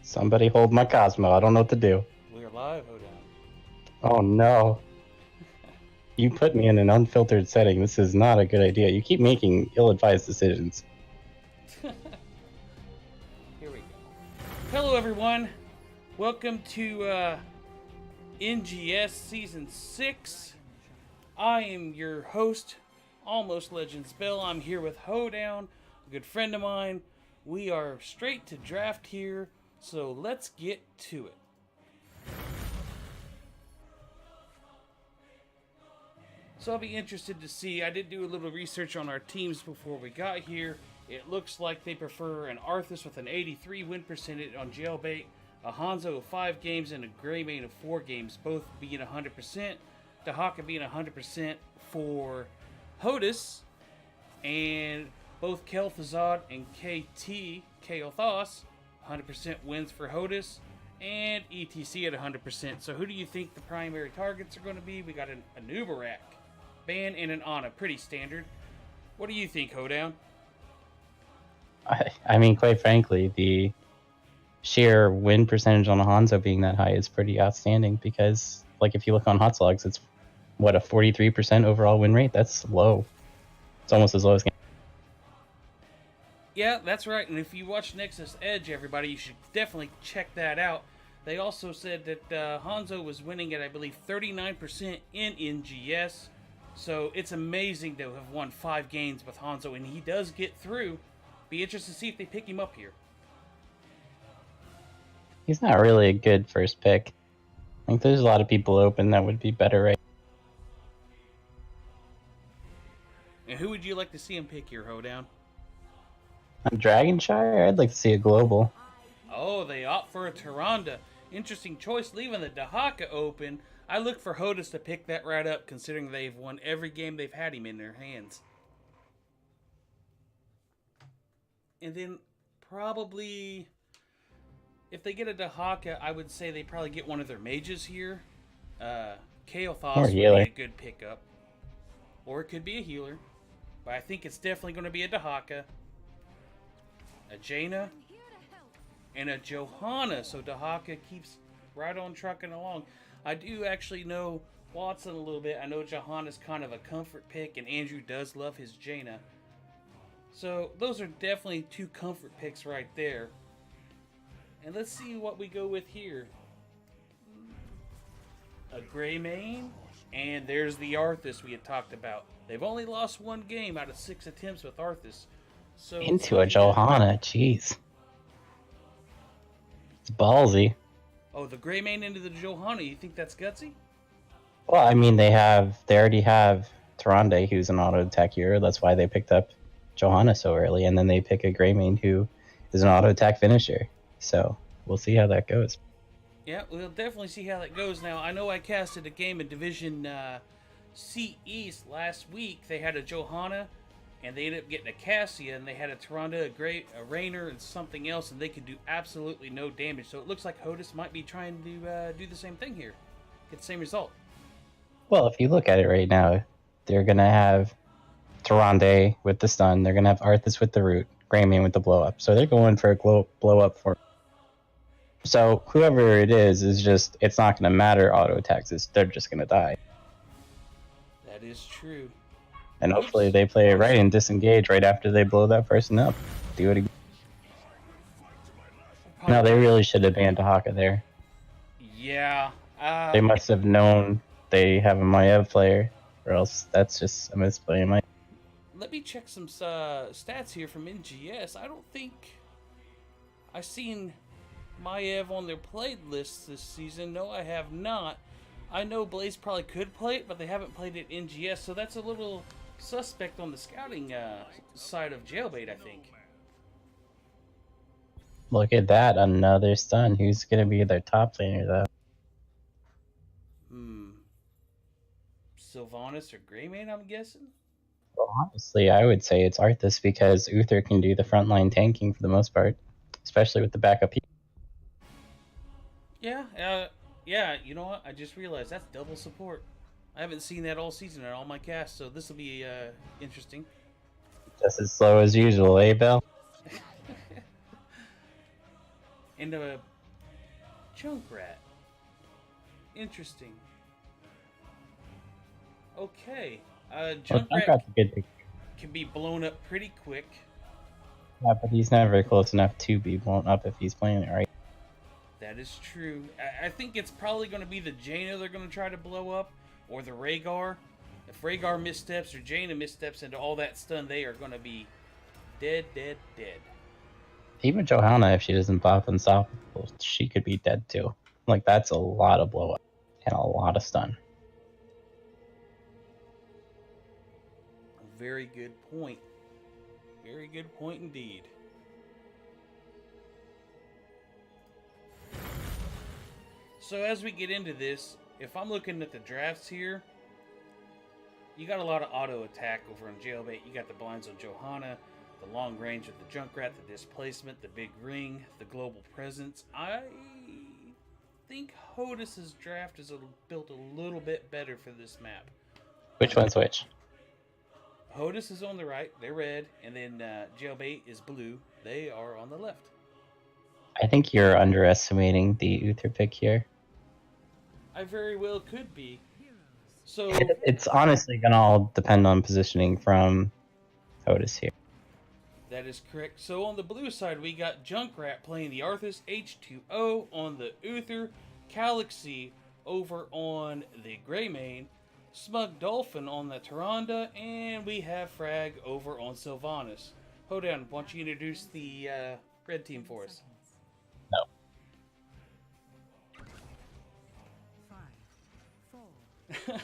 Somebody hold my Cosmo. I don't know what to do. We're live, Hotus. Oh no. You put me in an unfiltered setting. This is not a good idea. You keep making ill-advised decisions. Here we go. Hello, everyone. Welcome to NGS Season 6. I am your host, Almost Legends Bill. I'm here with Hoedown, a good friend of mine. We are straight to draft here, so let's get to it. So I'll be interested to see. I did do a little research on our teams before we got here. It looks like they prefer an Arthas with an 83 win percentage on Jailbait, a Hanzo of 5 games, and a Greymane of 4 games, both being 100%. Dahaka being 100% for Hotus, and both Kel'Thuzad and KT, Kael'thas, 100% wins for Hotus, and ETC at 100%. So who do you think the primary targets are going to be? We got an Uberak, Ban, and an Ana. Pretty standard. What do you think, Hoedown? I mean, quite frankly, the sheer win percentage on a Hanzo being that high is pretty outstanding because, like, if you look on HOTS logs, it's, what, a 43% overall win rate? That's low. It's almost as low as... Yeah, that's right. And if you watch Nexus Edge, everybody, you should definitely check that out. They also said that Hanzo was winning at, I believe, 39% in NGS. So it's amazing to have won 5 games with Hanzo, and he does get through. Be interested to see if they pick him up here. He's not really a good first pick. I think there's a lot of people open that would be better, right? And who would you like to see him pick here, Hoedown? On Dragonshire, I'd like to see a global. Oh, they opt for a Tyrande. Interesting choice, leaving the Dahaka open. I look for Hotus to pick that right up, considering they've won every game they've had him in their hands. And then probably, if they get a Dahaka, I would say they probably get one of their mages here. Kael'thas would be a good pickup. Or it could be a healer. But I think it's definitely going to be a Dahaka, a Jaina, and a Johanna. So Dahaka keeps right on trucking along. I do actually know Watson a little bit. I know Johanna's kind of a comfort pick, and Andrew does love his Jaina. So those are definitely 2 comfort picks right there. And let's see what we go with here. A Greymane, and there's the Arthas we had talked about. They've only lost 1 game out of 6 attempts with Arthas. So into a Johanna, jeez. It's ballsy. Oh, the Greymane into the Johanna, you think that's gutsy? Well, I mean, they already have Tyrande, who's an auto attack hero. That's why they picked up Johanna so early, and then they pick a Greymane who is an auto attack finisher. So we'll see how that goes. Yeah, we'll definitely see how that goes. Now, I know I casted a game in Division C East last week. They had a Johanna, and they ended up getting a Cassia, and they had a Tyrande, a Rainer, and something else, and they could do absolutely no damage. So it looks like Hotus might be trying to do the same thing here. Get the same result. Well, if you look at it right now, they're going to have Tyrande with the stun. They're going to have Arthas with the root, Greymane with the blow up. So they're going for a blow up for. So whoever it is just, it's not going to matter auto attacks. They're just going to die. That is true. And hopefully they play it right and disengage right after they blow that person up. Do it again. No, they really should have banned Dahaka there. Yeah. They must have known they have a Maiev player, or else that's just a misplay. Let me check some stats here from NGS. I don't think I've seen Maiev on their played list this season. No, I have not. I know Blaze probably could play it, but they haven't played it in NGS, so that's a little suspect on the scouting side of Jailbait, I think. Look at that, another stun. Who's going to be their top laner, though? Sylvanas or Greymane, I'm guessing? Well, honestly, I would say it's Arthas because Uther can do the frontline tanking for the most part, especially with the backup. Yeah, you know what? I just realized that's double support. I haven't seen that all season in all my casts, so this will be interesting. Just as slow as usual, eh, Bill? And Junkrat. Interesting. Okay. Junkrat Junkrat's a good pick. can be blown up pretty quick. Yeah, but he's never close enough to be blown up if he's playing it right. That is true. I think it's probably going to be the Jaina they're going to try to blow up, or the Rhaegar. If Rhaegar missteps or Jaina missteps into all that stun, they are going to be dead, dead, dead. Even Johanna, if she doesn't buff Unstoppable, she could be dead too. Like, that's a lot of blow up and a lot of stun. Very good point. Very good point indeed. So as we get into this, if I'm looking at the drafts here, you got a lot of auto attack over on Jailbait. You got the blinds on Johanna, the long range of the Junkrat, the displacement, the big ring, the global presence. I think Hotus's draft is built a little bit better for this map. Which one's which? Hotus is on the right, they're red, and then Jailbait is blue. They are on the left. I think you're underestimating the Uther pick here. I very well could be. So it's honestly gonna all depend on positioning from Hotus here. That is correct. So on the blue side, we got Junkrat playing the Arthas H2O on the Uther, Galaxy over on the Greymane, Smug Dolphin on the Tyrande, and we have Frag over on Sylvanas. Hold on, why don't you introduce the red team for us? No. 5, 4, 3,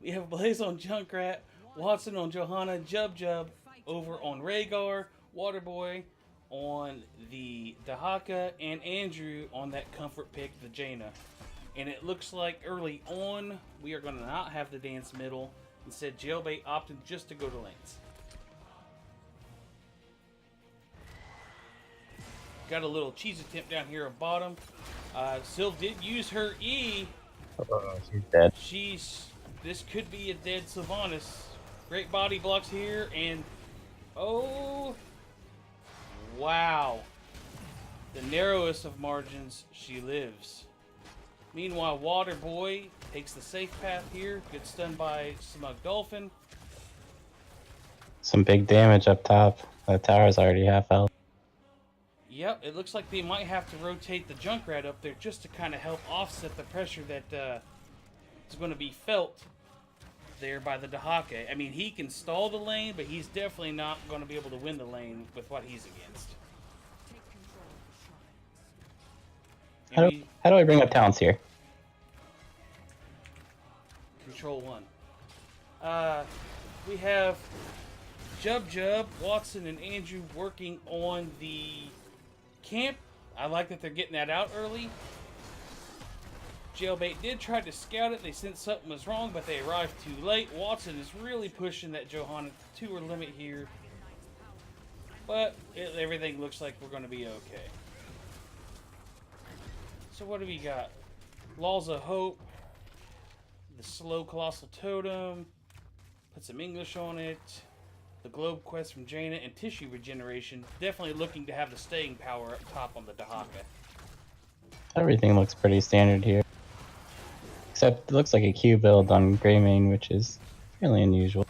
We have Blaze on Junkrat, Watson on Johanna, Jub over on Rhaegar, Waterboy on the Dahaka, and Andrew on that comfort pick, the Jaina. And it looks like early on, we are going to not have the dance middle. Instead, Jailbait opted just to go to lanes. Got a little cheese attempt down here at bottom. Sylv did use her E. Oh, she's dead. This could be a dead Sylvanas. Great body blocks here, and oh, wow. The narrowest of margins, she lives. Meanwhile, Waterboy takes the safe path here. Good stun by Smug Dolphin. Some big damage up top. That tower's already half health. Yep, it looks like they might have to rotate the Junkrat up there just to kind of help offset the pressure that is going to be felt there by the Dahaka. I mean, he can stall the lane, but he's definitely not going to be able to win the lane with what he's against. How do I bring up talents here? Control 1. We have Jub, Watson, and Andrew working on the camp. I like that they're getting that out early. Jailbait did try to scout it. They sensed something was wrong, but they arrived too late. Watson is really pushing that Johanna to her limit here. But everything looks like we're going to be okay. So what do we got? Laws of Hope. The Slow Colossal Totem. Put some English on it. The Globe Quest from Jaina, and Tissue Regeneration. Definitely looking to have the staying power up top on the Dahaka. Everything looks pretty standard here. Except it looks like a Q build on Greymane, which is fairly unusual.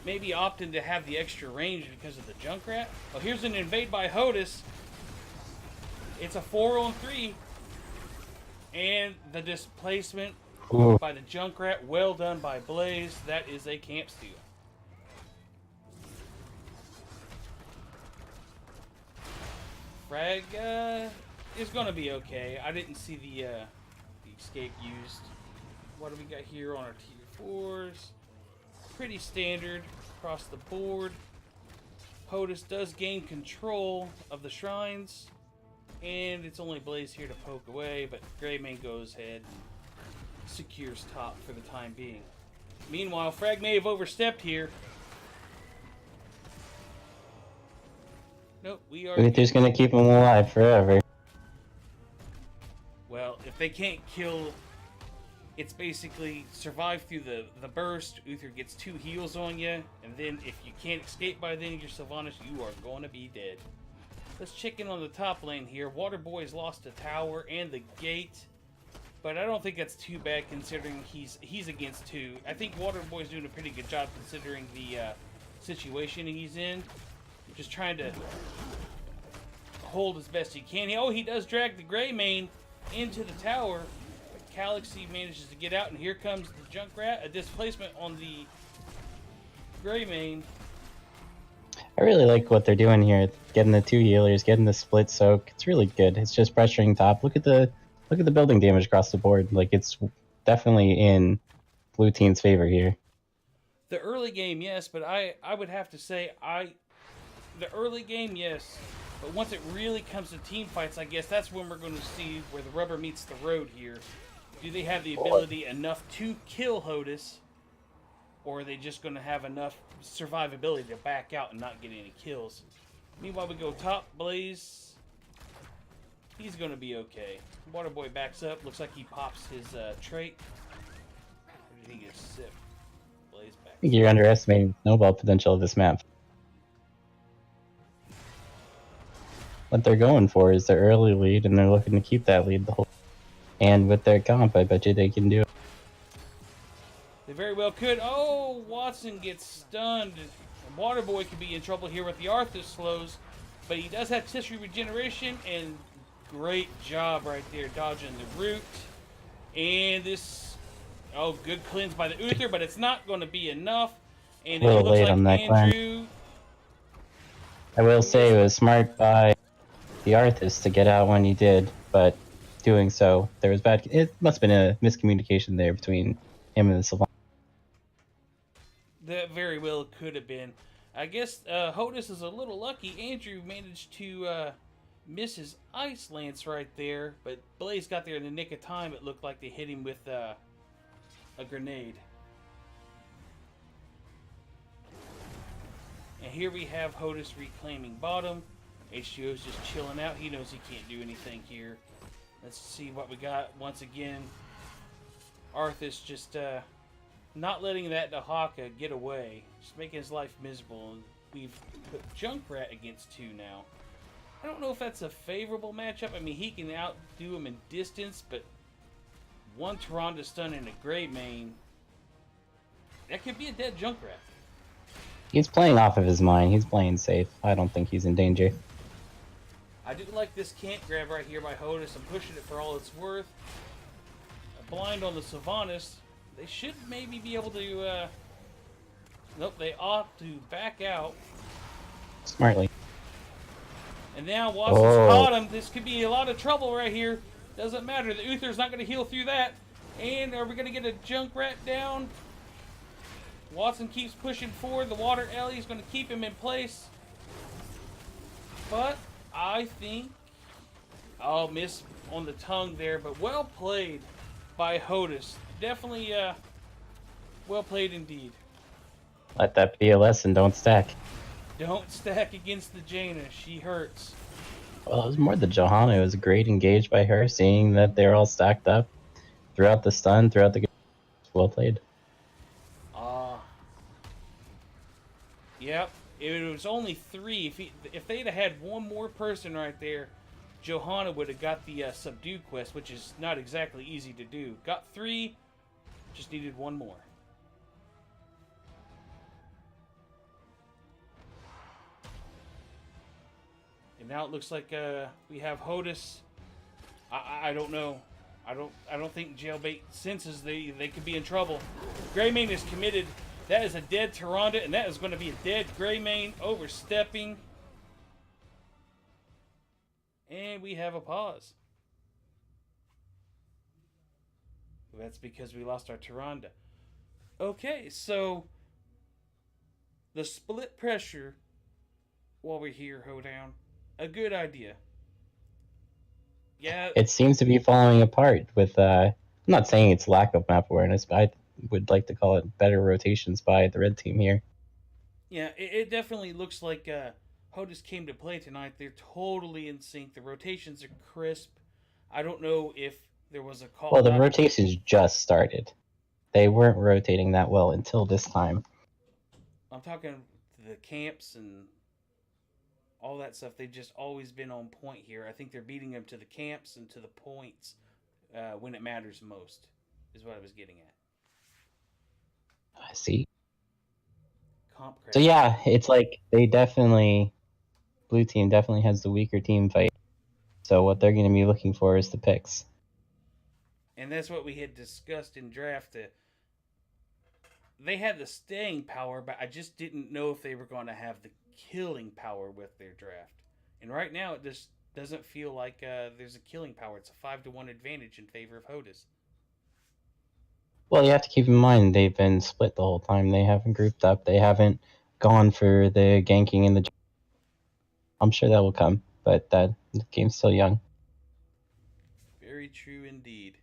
Maybe opting to have the extra range because of the Junkrat. Oh, here's an invade by Hotus. It's a 4-on-3. And the displacement by the Junkrat. Well done by Blaze. That is a camp steal. Frag is going to be okay. I didn't see the escape used. What do we got here on our tier 4s? Pretty standard across the board. Hotus does gain control of the shrines. And it's only Blaze here to poke away, but Greymane goes ahead and secures top for the time being. Meanwhile, Frag may have overstepped here. Nope, we are... Uther's gonna keep him alive forever. Well, if they can't kill... It's basically survive through the burst. Uther gets 2 heals on you, and then if you can't escape by then, you're Sylvanas, you are going to be dead. Let's check in on the top lane here. Waterboy's lost the tower and the gate, but I don't think that's too bad considering he's against 2. I think Waterboy's doing a pretty good job considering the situation he's in. Just trying to hold as best he can. He does drag the Greymane into the tower. But Galaxy manages to get out, and here comes the Junkrat. A displacement on the Greymane. I really like what they're doing here. Getting the 2 healers, getting the split soak. It's really good. It's just pressuring top. Look at the building damage across the board. Like, it's definitely in blue team's favor here. The early game, yes, but I would have to say the early game, yes. But once it really comes to team fights, I guess that's when we're going to see where the rubber meets the road here. Do they have the ability enough to kill Hotus? Or are they just going to have enough survivability to back out and not get any kills? Meanwhile, we go top. Blaze. He's going to be okay. Waterboy backs up. Looks like he pops his trait. Or did he get sick? Blaze back. I think you're underestimating the snowball potential of this map. What they're going for is their early lead, and they're looking to keep that lead the whole. And with their comp, I bet you they can do it. They very well could. Oh, Watson gets stunned. Waterboy could be in trouble here with the Arthas slows, but he does have tissue regeneration, and great job right there dodging the root. And this, good cleanse by the Uther, but it's not going to be enough. And it looks like Andrew. I will say it was smart by the Arthas to get out when he did, but doing so, there was bad. It must have been a miscommunication there between him and the Savant. That very well could have been. I guess Hotus is a little lucky. Andrew managed to miss his Ice Lance right there, but Blaze got there in the nick of time. It looked like they hit him with a grenade. And here we have Hotus reclaiming bottom. H2O's just chilling out. He knows he can't do anything here. Let's see what we got. Once again, Arthas just not letting that Dahaka get away. Just making his life miserable. And we've put Junkrat against 2 now. I don't know if that's a favorable matchup. I mean, he can outdo him in distance, but 1 Tyrande stun and a Greymane, that could be a dead Junkrat. He's playing off of his mind. He's playing safe. I don't think he's in danger. I do like this can't grab right here by Hotus. I'm pushing it for all it's worth. A blind on the Sylvanas. They should maybe be able to, nope, they ought to back out. Smartly. And now Watson's caught him. This could be a lot of trouble right here. Doesn't matter. The Uther's not going to heal through that. And are we going to get a Junkrat down? Watson keeps pushing forward. The water alley is going to keep him in place. But I think I'll miss on the tongue there. But well played by Hotus. Definitely well played indeed. Let that be a lesson. Don't stack. Don't stack against the Jaina. She hurts. Well, it was more the Johanna. It was a great engage by her, seeing that they're all stacked up throughout the stun, throughout the. Well played. Yep. It was only 3. If they'd have had one more person right there, Johanna would have got the subdue quest, which is not exactly easy to do. Got 3, just needed 1 more. And now it looks like we have Hotus. I don't know. I don't think Jailbait senses they could be in trouble. Greymane is committed. That is a dead Tyrande, and that is going to be a dead Greymane overstepping. And we have a pause. That's because we lost our Tyrande. Okay, so the split pressure while we're here, Hoedown. A good idea. Yeah. It seems to be falling apart with, I'm not saying it's lack of map awareness, but I would like to call it better rotations by the red team here. Yeah, it definitely looks like Hotus came to play tonight. They're totally in sync. The rotations are crisp. I don't know if there was a call. Well, the rotations just started. They weren't rotating that well until this time. I'm talking the camps and all that stuff. They've just always been on point here. I think they're beating them to the camps and to the points when it matters most, is what I was getting at. I see. Comp So credit. yeah, it's like they definitely, blue team definitely has the weaker team fight. So what they're going to be looking for is the picks. And that's what we had discussed in draft. They had the staying power, but I just didn't know if they were going to have the killing power with their draft. And right now, it just doesn't feel like there's a killing power. It's a 5-1 advantage in favor of Hotus. Well, you have to keep in mind they've been split the whole time. They haven't grouped up. They haven't gone for the ganking in the. I'm sure that will come, but the game's still young. Very true indeed.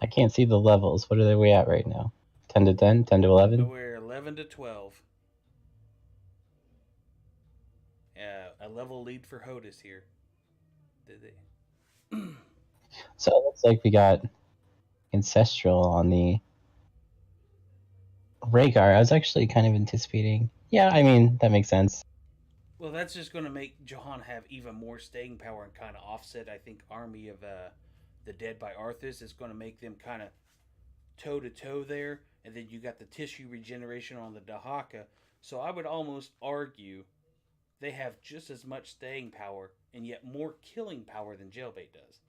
I can't see the levels. What are we at right now? 10 to 10, 10 to 11? We're 11 to 12. A level lead for Hotus here. Did they? So it looks like we got Ancestral on the Rhaegar. I was actually kind of anticipating. Yeah, I mean, that makes sense. Well, that's just going to make Jahan have even more staying power and kind of offset, I think, Army of the Dead by Arthas. Is going to make them kind of toe to toe there. And then you got the tissue regeneration on the Dahaka. So I would almost argue they have just as much staying power and yet more killing power than Jailbait does.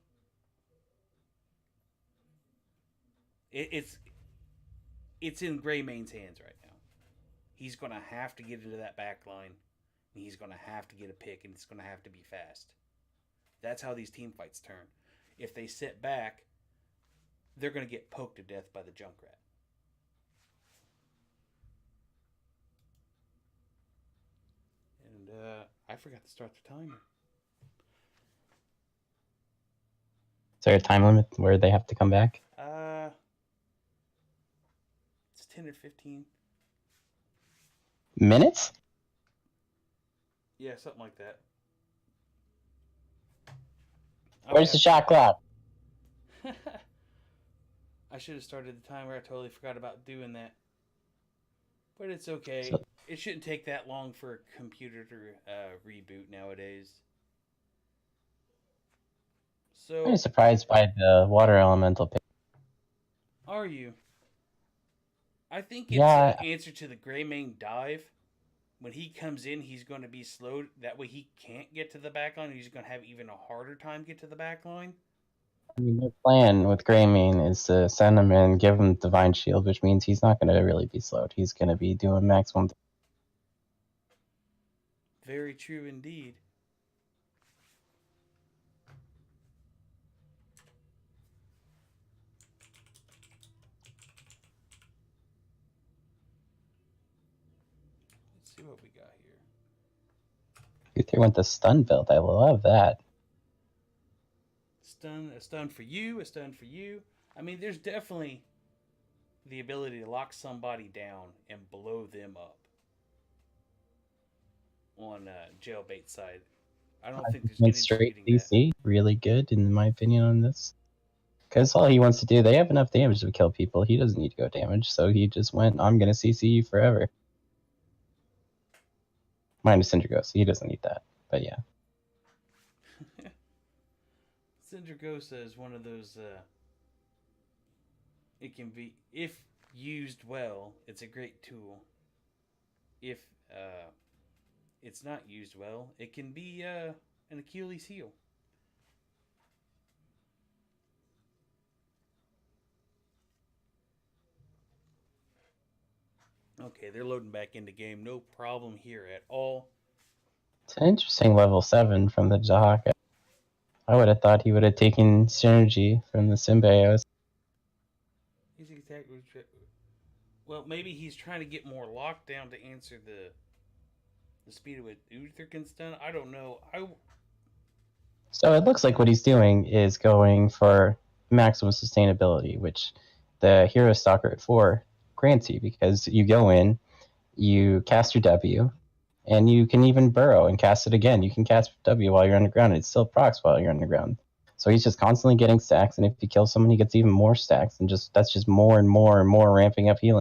It's in Greymane's hands right now. He's going to have to get into that back line. And he's going to have to get a pick, and it's going to have to be fast. That's how these team fights turn. If they sit back, they're going to get poked to death by the Junkrat. And I forgot to start the timer. Is there a time limit where they have to come back? It's 10 or 15. Minutes? Yeah, something like that. Where's the shot clock? I should have started the timer. I totally forgot about doing that. But it's okay. So, it shouldn't take that long for a computer to reboot nowadays. So, I'm surprised by the water elemental pick. Are you? I think it's Yeah. an answer to the Greymane dive. When he comes in, he's going to be slowed. That way he can't get to the back line. He's going to have even a harder time get to the back line. I mean, their plan with Greymane is to send him in, give him Divine Shield, which means he's not going to really be slowed. He's going to be doing maximum. Very true indeed. Let's see what we got here. Uther went the stun build. I love that. A stun for you, a stun for you. I mean, there's definitely the ability to lock somebody down and blow them up on Jailbait side. I don't think there's any straight disputing DC. Really good, in my opinion, on this. Because all he wants to do, they have enough damage to kill people. He doesn't need to go damage, so he just went, I'm going to CC you forever. Minus Cinder Ghost. He doesn't need that, but yeah. Syndragosa is one of those. It can be, if used well, it's a great tool. If it's not used well, it can be an Achilles heel. Okay, they're loading back into game. No problem here at all. It's an interesting level 7 from the Jahaka. I would have thought he would have taken synergy from the Symbiote. Easy attack. Well, maybe he's trying to get more lockdown to answer the speed of what Uther can stun. I don't know. So it looks like what he's doing is going for maximum sustainability, which the Hero Stalker at 4 grants you, because you go in, you cast your W, and you can even burrow and cast it again. You can cast W while you're underground, and it still procs while you're underground. So he's just constantly getting stacks, and if he kills someone, he gets even more stacks, and that's just more and more and more ramping up healing.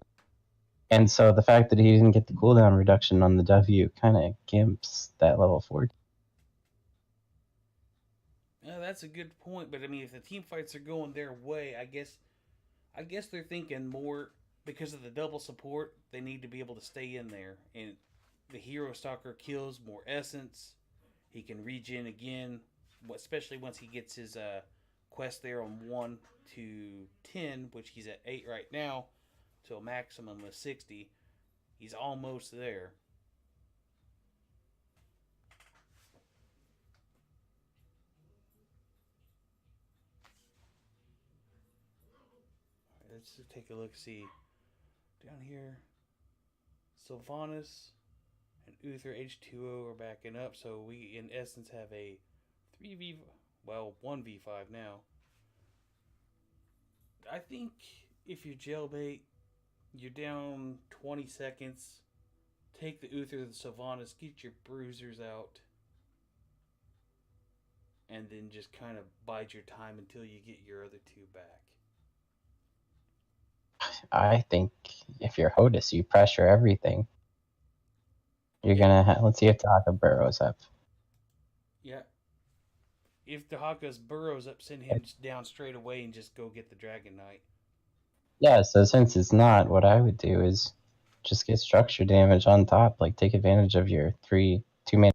And so the fact that he didn't get the cooldown reduction on the W kind of gimps that level 4. That's a good point, but I mean, if the team fights are going their way, I guess they're thinking more because of the double support. They need to be able to stay in there, and the hero stalker kills more essence. He can regen again, especially once he gets his quest there on 1 to 10, which he's at 8 right now, to a maximum of 60. He's almost there. Let's take a look. See down here, Sylvanas and Uther H2O are backing up, so we in essence have a 1v5 now. I think if you're Jailbait, you're down 20 seconds. Take the Uther and the Sylvanas, get your bruisers out, and then just kind of bide your time until you get your other two back. I think if you're Hotus, you pressure everything. You're gonna let's see if Taka burrows up. Yeah. If Dahaka's burrows up, send him down straight away and just go get the Dragon Knight. Yeah, so since it's not, what I would do is just get structure damage on top. Like, take advantage of your 2-man.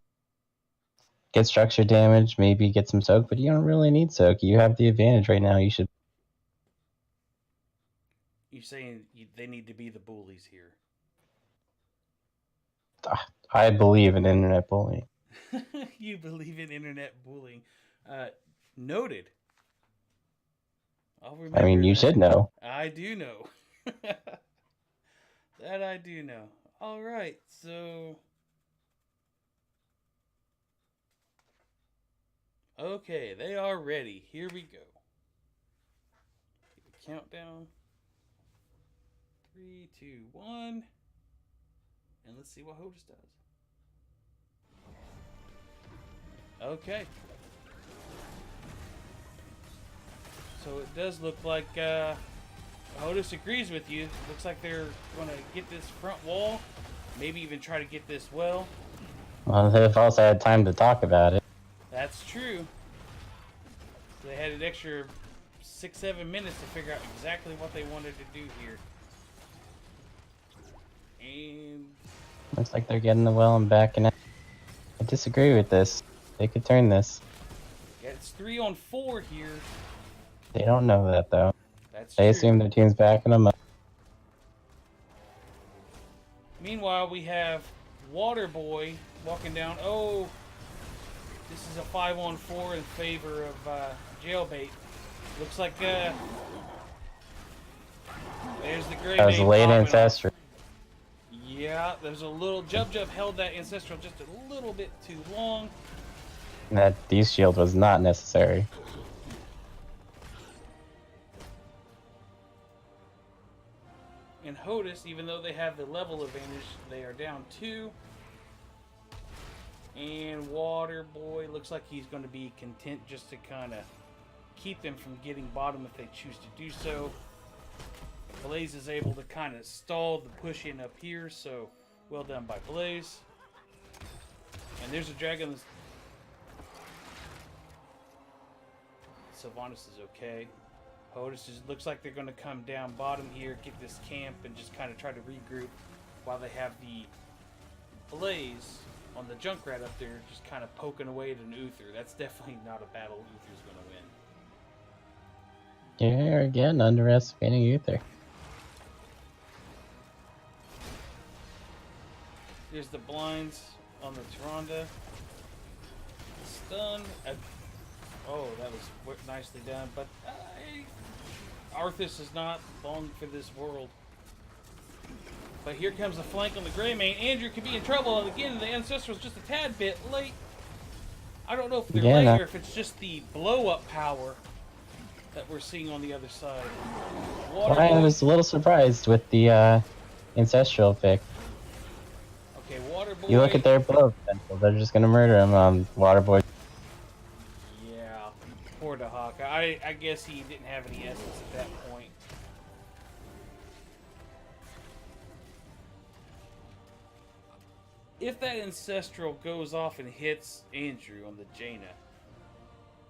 Get structure damage, maybe get some soak, but you don't really need soak. You have the advantage right now. You should. You're saying they need to be the bullies here. I believe in internet bullying. You believe in internet bullying. Noted. I'll remember. I mean, you should know. I do know. That I do know. All right, so. Okay, they are ready. Here we go. Countdown. 3, 2, 1. And let's see what Hotus does. Okay. So it does look like Hotus agrees with you. Looks like they're going to get this front wall. Maybe even try to get this well. Well, they've also had time to talk about it. That's true. They had an extra 6-7 minutes to figure out exactly what they wanted to do here. And looks like they're getting the well and backing out. I disagree with this. They could turn this. Yeah, it's 3 on 4 here. They don't know that, though. That's they true. Assume their team's backing them up. Meanwhile, we have Waterboy walking down. Oh, this is a 5 on 4 in favor of Jailbait. Looks like there's the great. That was a late ancestral. Yeah, there's a little Jub held that ancestral just a little bit too long. That These shield was not necessary. And Hotus, even though they have the level advantage, they are down 2. And Waterboy looks like he's going to be content just to kind of keep them from getting bottom if they choose to do so. Blaze is able to kind of stall the push in up here, so well done by Blaze. And there's a dragon. Sylvanas is okay. Hotus looks like they're going to come down bottom here, get this camp, and just kind of try to regroup while they have the Blaze on the Junkrat up there just kind of poking away at an Uther. That's definitely not a battle Uther's going to win. You're again underestimating Uther. There's the blinds on the Tyrande. Stun. Oh, that was nicely done, but Arthas is not long for this world. But here comes the flank on the Greymane. Andrew could be in trouble. And again, the Ancestral's just a tad bit late. I don't know if they're late or if it's just the blow-up power that we're seeing on the other side. I was a little surprised with the Ancestral pick. Okay, Waterboy. You look at their blow potential. They're just going to murder him. Waterboy. Yeah, poor Dahaka. I guess he didn't have any essence at that point. if that Ancestral goes off and hits Andrew on the Jaina,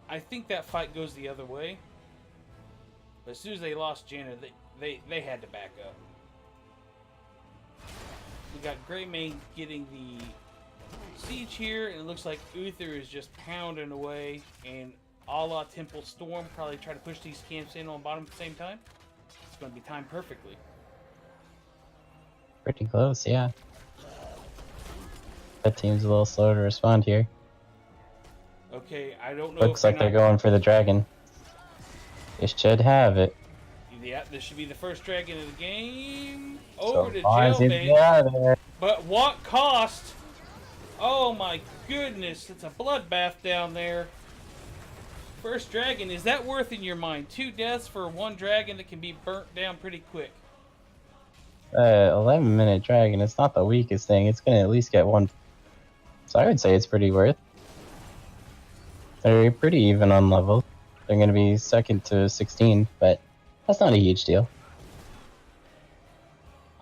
I think that fight goes the other way. But as soon as they lost Jaina, they had to back up. We got Greymane getting the siege here, and it looks like Uther is just pounding away, and a la Temple Storm probably try to push these camps in on bottom at the same time. It's going to be timed perfectly. Pretty close, yeah. That team's a little slow to respond here. Okay, I don't know. Looks like they're going for the dragon. They should have it. Yeah, this should be the first dragon of the game. So Over to Jailbait. Jailbait. But what cost? Oh my goodness, it's a bloodbath down there. First dragon, is that worth in your mind? 2 deaths for 1 dragon that can be burnt down pretty quick. 11-minute dragon, it's not the weakest thing. It's going to at least get 1. So I would say it's pretty worth. They're pretty even on level. They're going to be second to 16, but that's not a huge deal.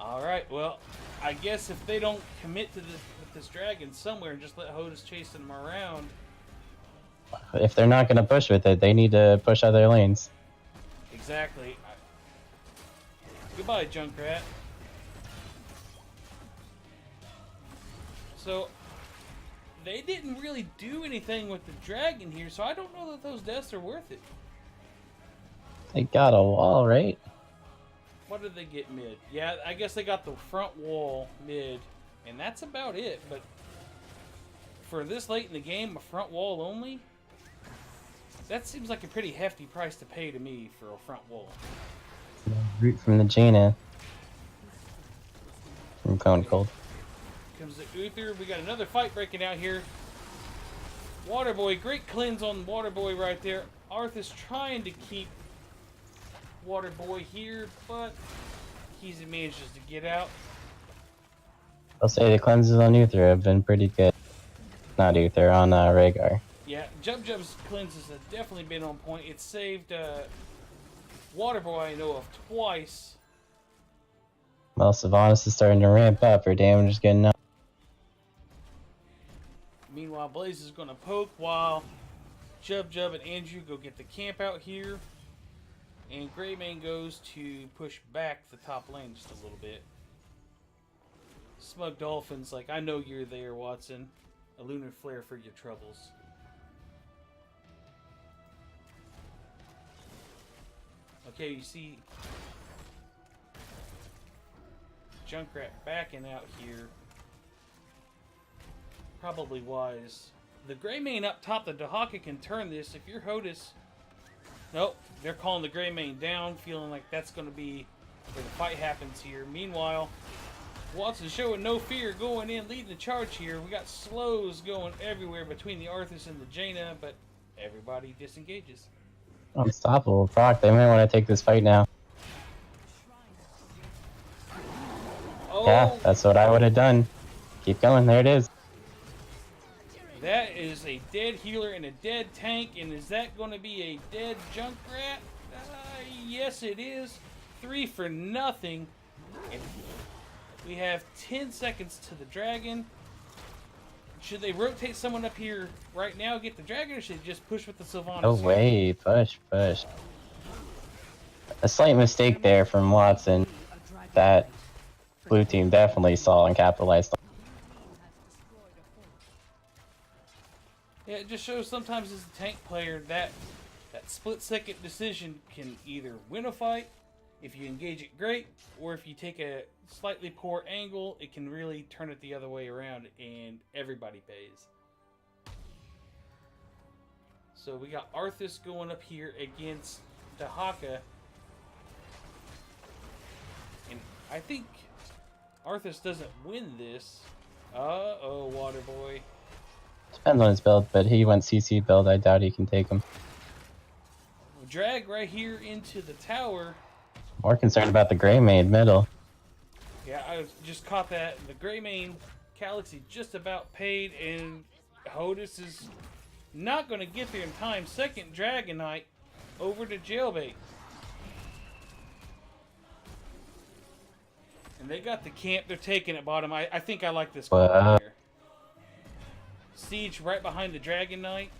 Alright, well, I guess if they don't commit to this dragon somewhere and just let Hotus chasing them around. If they're not going to push with it, they need to push other lanes. Exactly. Goodbye, Junkrat. So, they didn't really do anything with the dragon here, so I don't know that those deaths are worth it. They got a wall, right? What did they get mid? Yeah, I guess they got the front wall mid, and that's about it. But for this late in the game, a front wall only? That seems like a pretty hefty price to pay to me for a front wall. Root from the Jaina. From Cone Cold. Comes the Uther. We got another fight breaking out here. Waterboy, great cleanse on Waterboy right there. Arthas trying to keep Waterboy here, but he manages to get out. I'll say the cleanses on Uther have been pretty good. Not Uther, on Rhaegar. Yeah, Jub's cleanses have definitely been on point. It saved Waterboy, I know of, twice. Well, Sylvanas is starting to ramp up. Her damage is getting up. Meanwhile, Blaze is going to poke while Jub and Andrew go get the camp out here. And Greymane goes to push back the top lane just a little bit. Smug Dolphin's like, I know you're there, Watson. A lunar flare for your troubles. Okay, you see Junkrat backing out here. Probably wise. The Greymane up top, the Dahaka can turn this. If you're Hotus... Nope, they're calling the Greymane down, feeling like that's going to be where the fight happens here. Meanwhile, Watson showing no fear, going in, leading the charge here. We got slows going everywhere between the Arthas and the Jaina, but everybody disengages. Unstoppable. Proc, they might want to take this fight now. Oh, Yeah, that's what I would have done. Keep going, there it is. that is a dead healer and a dead tank, and is that going to be a dead Junkrat? Yes, it is. 3 for nothing. And we have 10 seconds to the dragon. Should they rotate someone up here right now, get the dragon, or should they just push with the Sylvanas? No way. Push. A slight mistake there from Watson that blue team definitely saw and capitalized on. Yeah, it just shows sometimes as a tank player that split-second decision can either win a fight, if you engage it great, or if you take a slightly poor angle, it can really turn it the other way around, and everybody pays. So we got Arthas going up here against Dahaka. And I think Arthas doesn't win this. Uh-oh, Waterboy. Depends on his build, but he went CC build. I doubt he can take him. Drag right here into the tower. More concerned about the Greymane middle. Yeah, I just caught that. The Greymane Galaxy just about paid, and Hotus is not going to get there in time. Second Dragonite over to Jailbait. And they got the camp. They're taking it bottom. I think I like this call right here. siege right behind the Dragon Knight.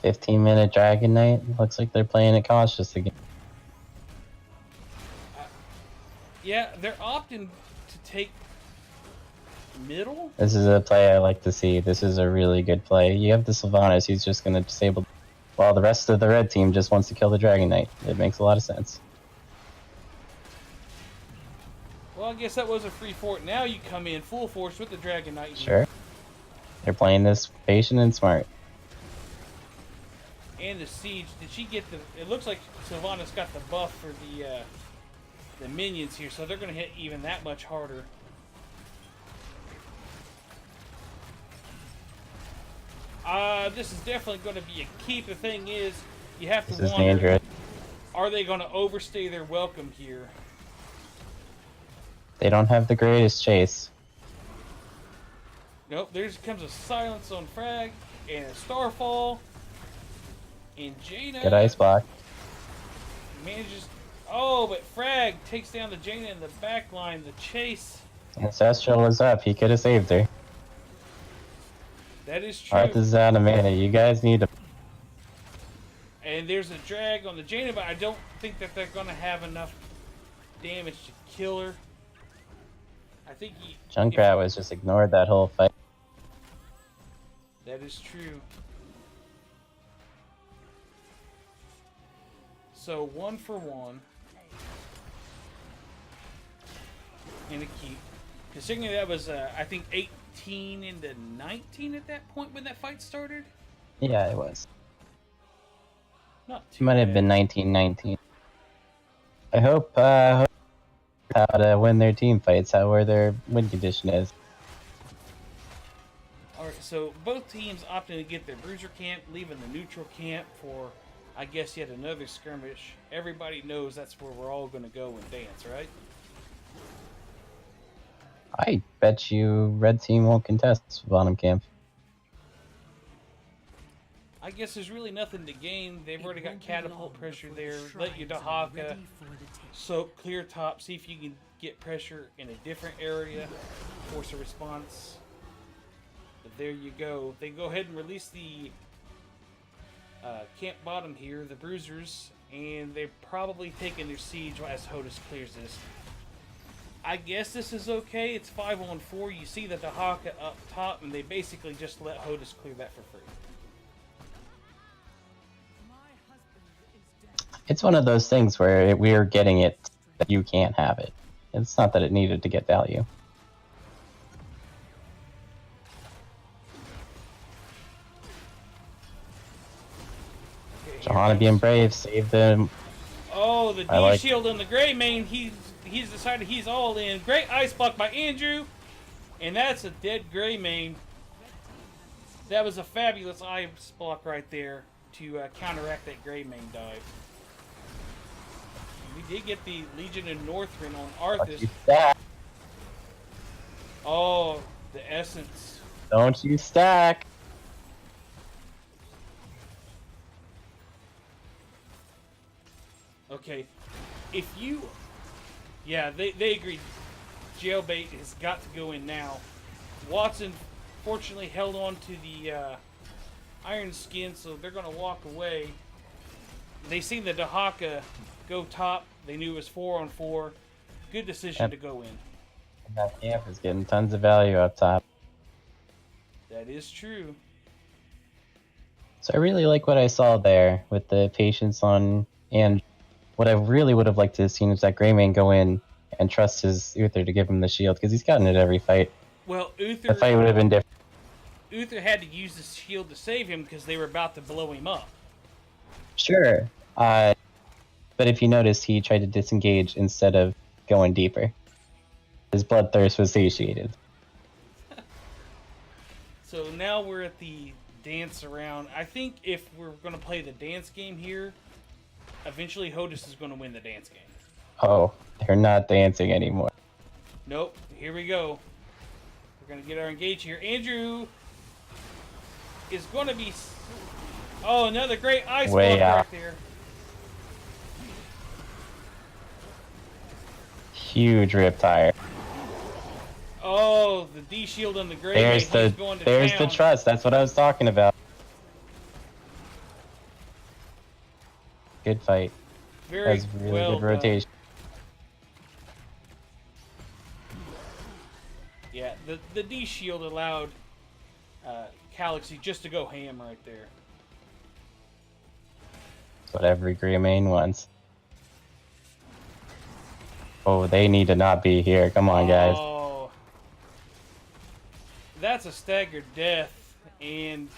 15-minute Dragon Knight. Looks like they're playing it cautious again. Yeah, they're opting to take middle. This is a play I like to see. This is a really good play. You have the Sylvanas. He's just going to disable, while the rest of the red team just wants to kill the Dragon Knight. It makes a lot of sense. Well, I guess that was a free fort. Now you come in full force with the Dragon Knight. Sure. They're playing this patient and smart. And the siege. Did she get the? It looks like Sylvanas got the buff for the minions here, so they're going to hit even that much harder. This is definitely going to be a keep. The thing is, you have to This is wonder, dangerous. are they going to overstay their welcome here? They don't have the greatest chase. Nope, there comes a silence on Frag, and a Starfall, and Jaina Good ice block. manages... Oh, but Frag takes down the Jaina in the back line. The chase... Ancestral was up. He could have saved her. That is true. Arthas is out of mana. You guys need to... And there's a drag on the Jaina, but I don't think that they're going to have enough damage to kill her. I think Junkrat was just ignored that whole fight. That is true. So 1 for 1. And a keep. Considering that was, I think, 18 into 19 at that point when that fight started? Yeah, it was. Not It too might have bad. been 1919. I hope how to win their team fights, where their win condition is. Alright, so both teams opting to get their bruiser camp, leaving the neutral camp for, I guess, yet another skirmish. Everybody knows that's where we're all going to go and dance, right? I bet you red team won't contest bottom camp. I guess there's really nothing to gain. They've already got catapult pressure there. Let your Dahaka soak clear top. See if you can get pressure in a different area. Force a response. But there you go. They go ahead and release the camp bottom here, the bruisers, and they're probably taking their siege as Hotus clears this. I guess this is okay. It's 5-on-4. You see the Dahaka up top, and they basically just let Hotus clear that for free. It's one of those things where we're getting it that you can't have it. It's not that it needed to get value. Okay, Johanna being brave, save them. Oh, the I like- D-Shield on the Grey Mane. He's decided he's all in. Great ice block by Andrew. And that's a dead Grey Mane. That was a fabulous ice block right there to counteract that Grey Mane dive. We did get the Legion of Northrend on Arthas. You stack. Oh, the Essence. Don't you stack. Okay. If you... Yeah, they agreed. Jailbait has got to go in now. Watson fortunately held on to the Iron Skin, so they're going to walk away. They seen the Dahaka go top. They knew it was 4-on-4. Good decision to go in. That camp is getting tons of value up top. That is true. So I really like what I saw there with the patience on, and what I really would have liked to have seen is that Greymane go in and trust his Uther to give him the shield, because he's gotten it every fight. Well, The fight would have been different. Uther had to use the shield to save him because they were about to blow him up. Sure. But if you notice, he tried to disengage instead of going deeper. His bloodthirst was satiated. So now we're at the dance around. I think if we're going to play the dance game here, eventually Hotus is going to win the dance game. Oh, they're not dancing anymore. Nope. Here we go. We're going to get our engage here. Andrew is going to be... Oh, another great ice block right there. Huge rip tire. Oh, the D shield on the gray. There's He's going to there's town. the trust. That's what I was talking about. Good fight. Very That's really well good rotation. Yeah, the D shield allowed Galaxy just to go ham right there. That's what every gray main wants. Oh, they need to not be here. Come on, guys. Oh, that's a staggered death, and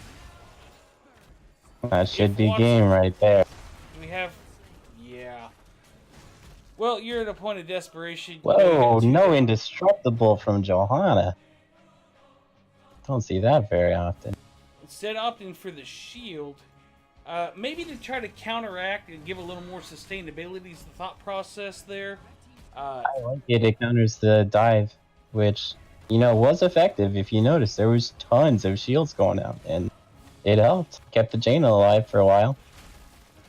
That should be game right there. we have, yeah. Well, you're at a point of desperation. Whoa, no indestructible from Johanna. Don't see that very often. Instead of opting for the shield, maybe to try to counteract and give a little more sustainability is the thought process there. I like it. It counters the dive, which, you know, was effective. If you notice, there was tons of shields going out, and it helped. Kept the Jaina alive for a while.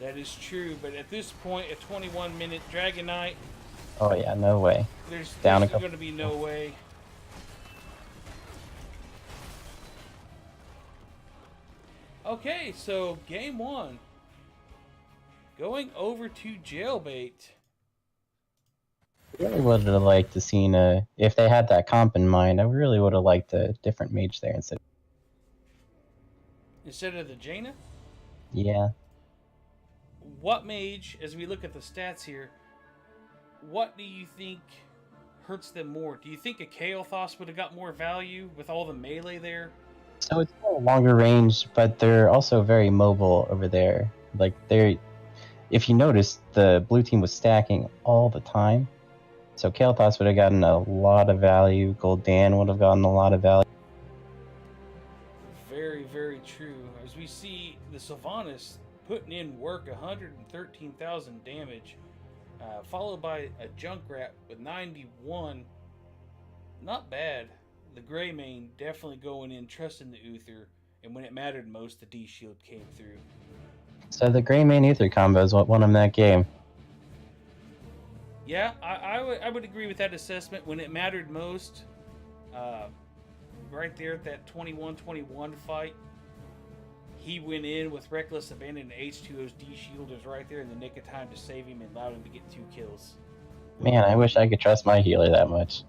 That is true, but at this point, a 21-minute Dragon Knight. Oh yeah, no way. There's Down going to be no way. Okay, so game one. Going over to Jailbait. I really would have liked to seen if they had that comp in mind, I really would have liked a different mage there Instead of the Jaina? Yeah. What mage, as we look at the stats here, what do you think hurts them more? Do you think a Kael'thas would have got more value with all the melee there? So it's a longer range, but they're also very mobile over there. Like if you notice, the blue team was stacking all the time. So Kael'thas would have gotten a lot of value. Gul'dan would have gotten a lot of value. Very, very true. As we see the Sylvanas putting in work, 113,000 damage, followed by a Junkrat with 91. Not bad. The Grey Mane definitely going in, trusting the Uther, and when it mattered most, the D shield came through. So the Grey Mane Uther combo is what won him that game. Yeah, I would agree with that assessment. When it mattered most, right there at that 21-21 fight, he went in with Reckless Abandon, and H2O's D shield was right there in the nick of time to save him and allowed him to get 2 kills. Man, I wish I could trust my healer that much.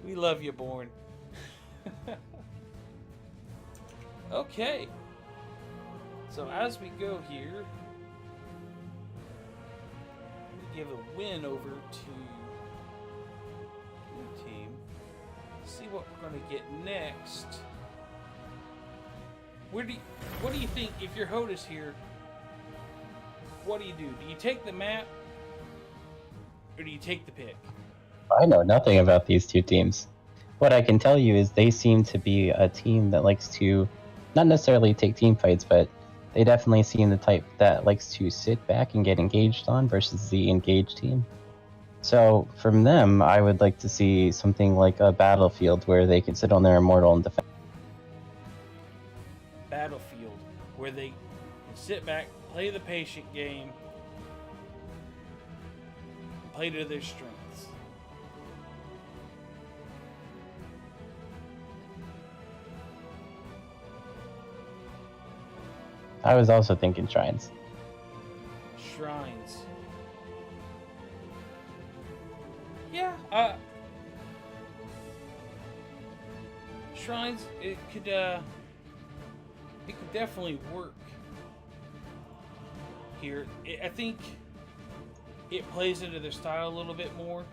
We love you, Born. Okay. So as we go here, we give a win over to Blue Team. See what we're going to get next. What do you think, if you're Hotus here, what do you do? Do you take the map, or do you take the pick? I know nothing about these two teams. What I can tell you is they seem to be a team that likes to, not necessarily take team fights, but they definitely seem the type that likes to sit back and get engaged on versus the engaged team. So from them, I would like to see something like a battlefield where they can sit on their immortal and defend. Battlefield, where they can sit back, play the patient game, play to their strengths. I was also thinking shrines. Shrines. Yeah, shrines, it could definitely work here. I think it plays into their style a little bit more.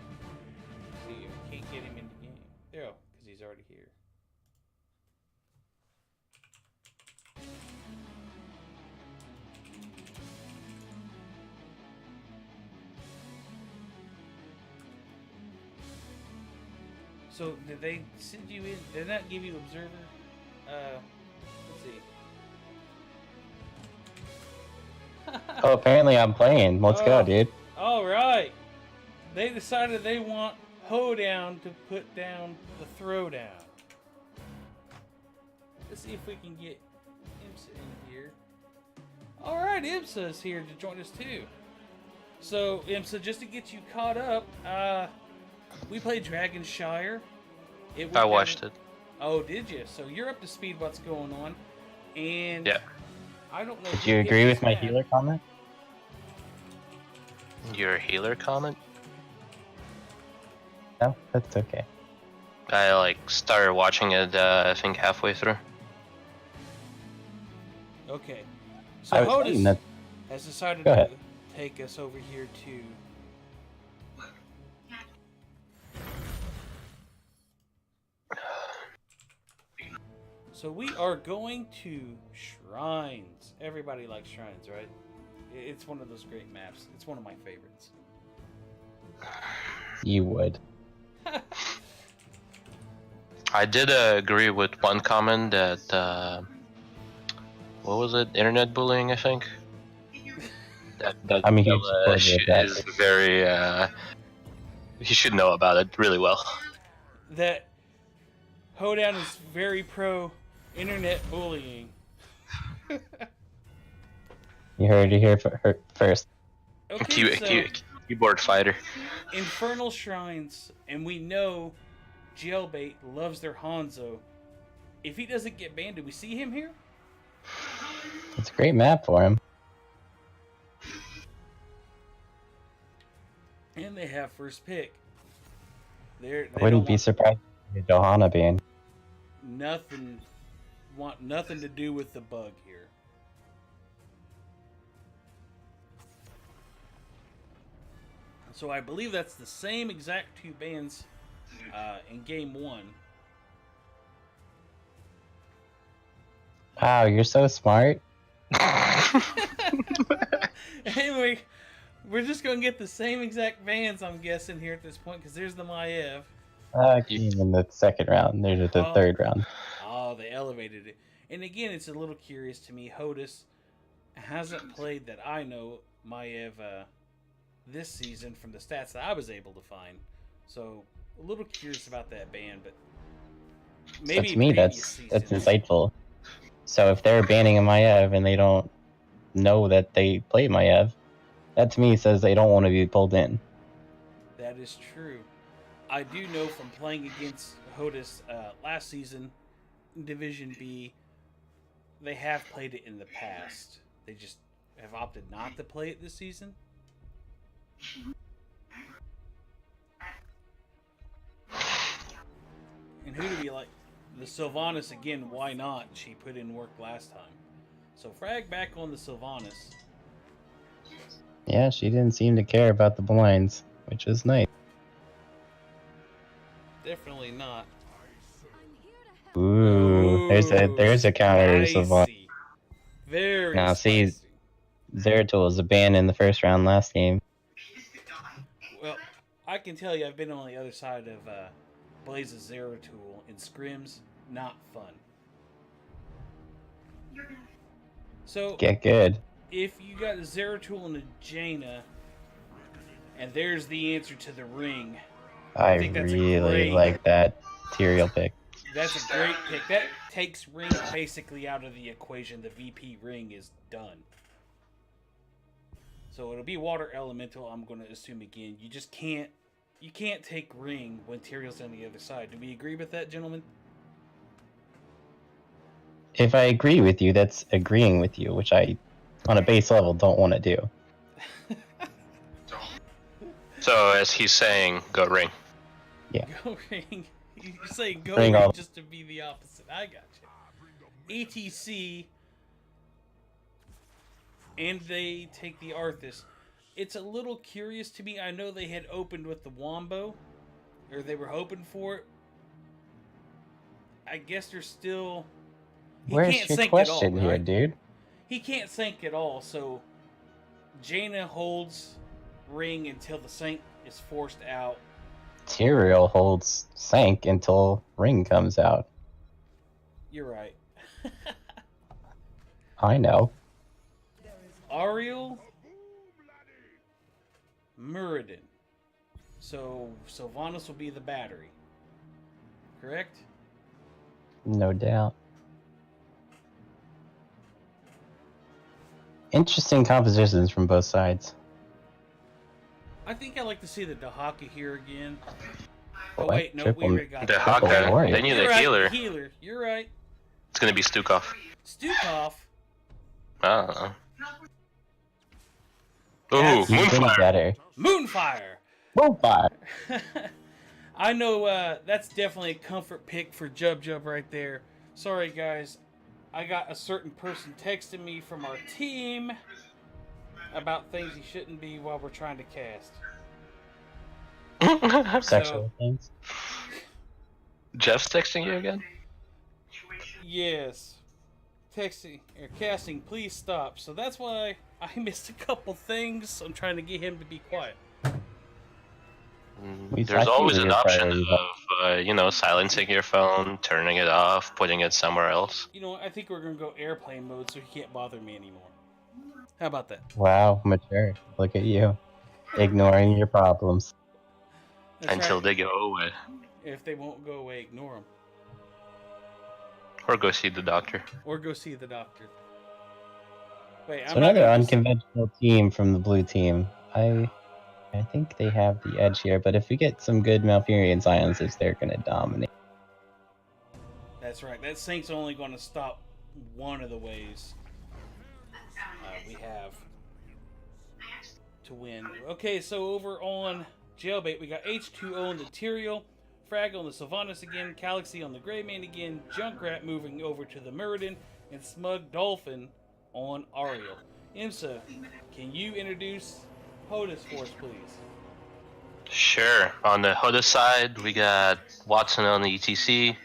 See, I can't get him in the game. There, because he's already here. So, did they send you in? Did they not give you Observer? Let's see. Oh, apparently I'm playing. Let's go, dude. Alright. They decided they want Hoedown to put down the Throwdown. Let's see if we can get IMSA in here. Alright, IMSA is here to join us too. So, IMSA, just to get you caught up, We played Dragonshire. I watched it. Oh, did you? So you're up to speed what's going on. And Yeah. I don't know. Did you agree with my healer comment? Your healer comment? No, that's okay. I like started watching it. I think halfway through. Okay. I So was saying Hotus that. has decided Go to ahead. take us over here to. So we are going to shrines. Everybody likes shrines, right? It's one of those great maps. It's one of my favorites. You would. I did agree with one comment that what was it? Internet bullying, I think. That I'm a huge supporter of that. is very. You should know about it really well. That Hoedown is very pro internet bullying. You heard it here first. Okay, so Keyboard fighter. Infernal Shrines, and we know Jailbait loves their Hanzo. If he doesn't get banned, do we see him here? It's a great map for him. And they have first pick. I wouldn't be surprised if Johanna banned. Want nothing to do with the bug here. So I believe that's the same exact two bans in game one. Wow, you're so smart. Anyway, we're just gonna get the same exact bans, I'm guessing, here at this point, because there's the Maiev. Came in the second round. There's the third round. Oh, they elevated it. And again, it's a little curious to me. Hotus hasn't played that I know Maiev this season from the stats that I was able to find. So a little curious about that ban, but maybe So to me, that's seasons. insightful. So if they're banning a Maiev and they don't know that they play Maiev, that to me says they don't want to be pulled in. That is true. I do know from playing against Hotus last season in Division B, they have played it in the past. They just have opted not to play it this season. And who do we like? The Sylvanas again, why not? She put in work last time. So frag back on the Sylvanas. Yeah, she didn't seem to care about the blinds, which is nice. Definitely not. Ooh, there's a counter to Sylvanas. Spicy. Very Now, see, spicy. Zeratul was a ban in the first round last game. Well, I can tell you I've been on the other side of Blaze's Zeratul in scrims. Not fun. So, Get good. if you got a Zeratul and a Jaina, and there's the answer to the ring, I think that's a really great- like that Tyrael pick. that's a great pick. That takes ring basically out of the equation. The VP ring is done. So it'll be water elemental, I'm going to assume again. You just can't take ring when Tyrael's on the other side. Do we agree with that, gentlemen? If I agree with you, that's agreeing with you, which I, on a base level, don't want to do. So as he's saying, go ring. Go ring. You're saying go Ring ring all- just to be the opposite. I got you. ETC. And they take the Arthas. It's a little curious to me. I know they had opened with the Wombo. Or they were hoping for it. I guess they're still... He Where's can't your sink it all, question here, right? dude? He can't sink at all, so Jaina holds ring until the sink is forced out. Tyrael holds Sank until Ring comes out. You're right. I know. Ariel, Muradin. So Sylvanas will be the battery. Correct? No doubt. Interesting compositions from both sides. I think I'd like to see the Dahaka here again. Oh What? wait, no, we Triple- already got The that. Haka, warrior. they need You're a right, healer. Healer, you're right. It's gonna be Stukov. Stukov. Ah. Ooh, That's- He's gonna Moonfire. get her. Moonfire. Moonfire. I know that's definitely a comfort pick for Jub right there. Sorry guys, I got a certain person texting me from our team about things he shouldn't be while we're trying to cast. Sexual things. Jeff's texting you again? Yes. Texting or casting, please stop. So that's why I missed a couple things. I'm trying to get him to be quiet. There's always an option of, silencing your phone, turning it off, putting it somewhere else. You know, I think we're gonna go airplane mode so he can't bother me anymore. How about that? Wow, mature. Look at you. Ignoring your problems. That's Until right. they go away. If they won't go away, ignore them. Or go see the doctor. Or go see the doctor. Wait, So I'm not another gonna unconventional team from the blue team. I think they have the edge here, but if we get some good Malfurion silences, they're gonna dominate. That's right. That sync's only going to stop one of the ways we have to win. Okay, so over on Jailbait, we got H2O on the Tyrael, Frag on the Sylvanas again, Galaxy on the Greymane again, Junkrat moving over to the Muradin, and Smug Dolphin on Ariel. IMSA, can you introduce Hotus for us, please? Sure. On the Hotus side, we got Watson on the ETC,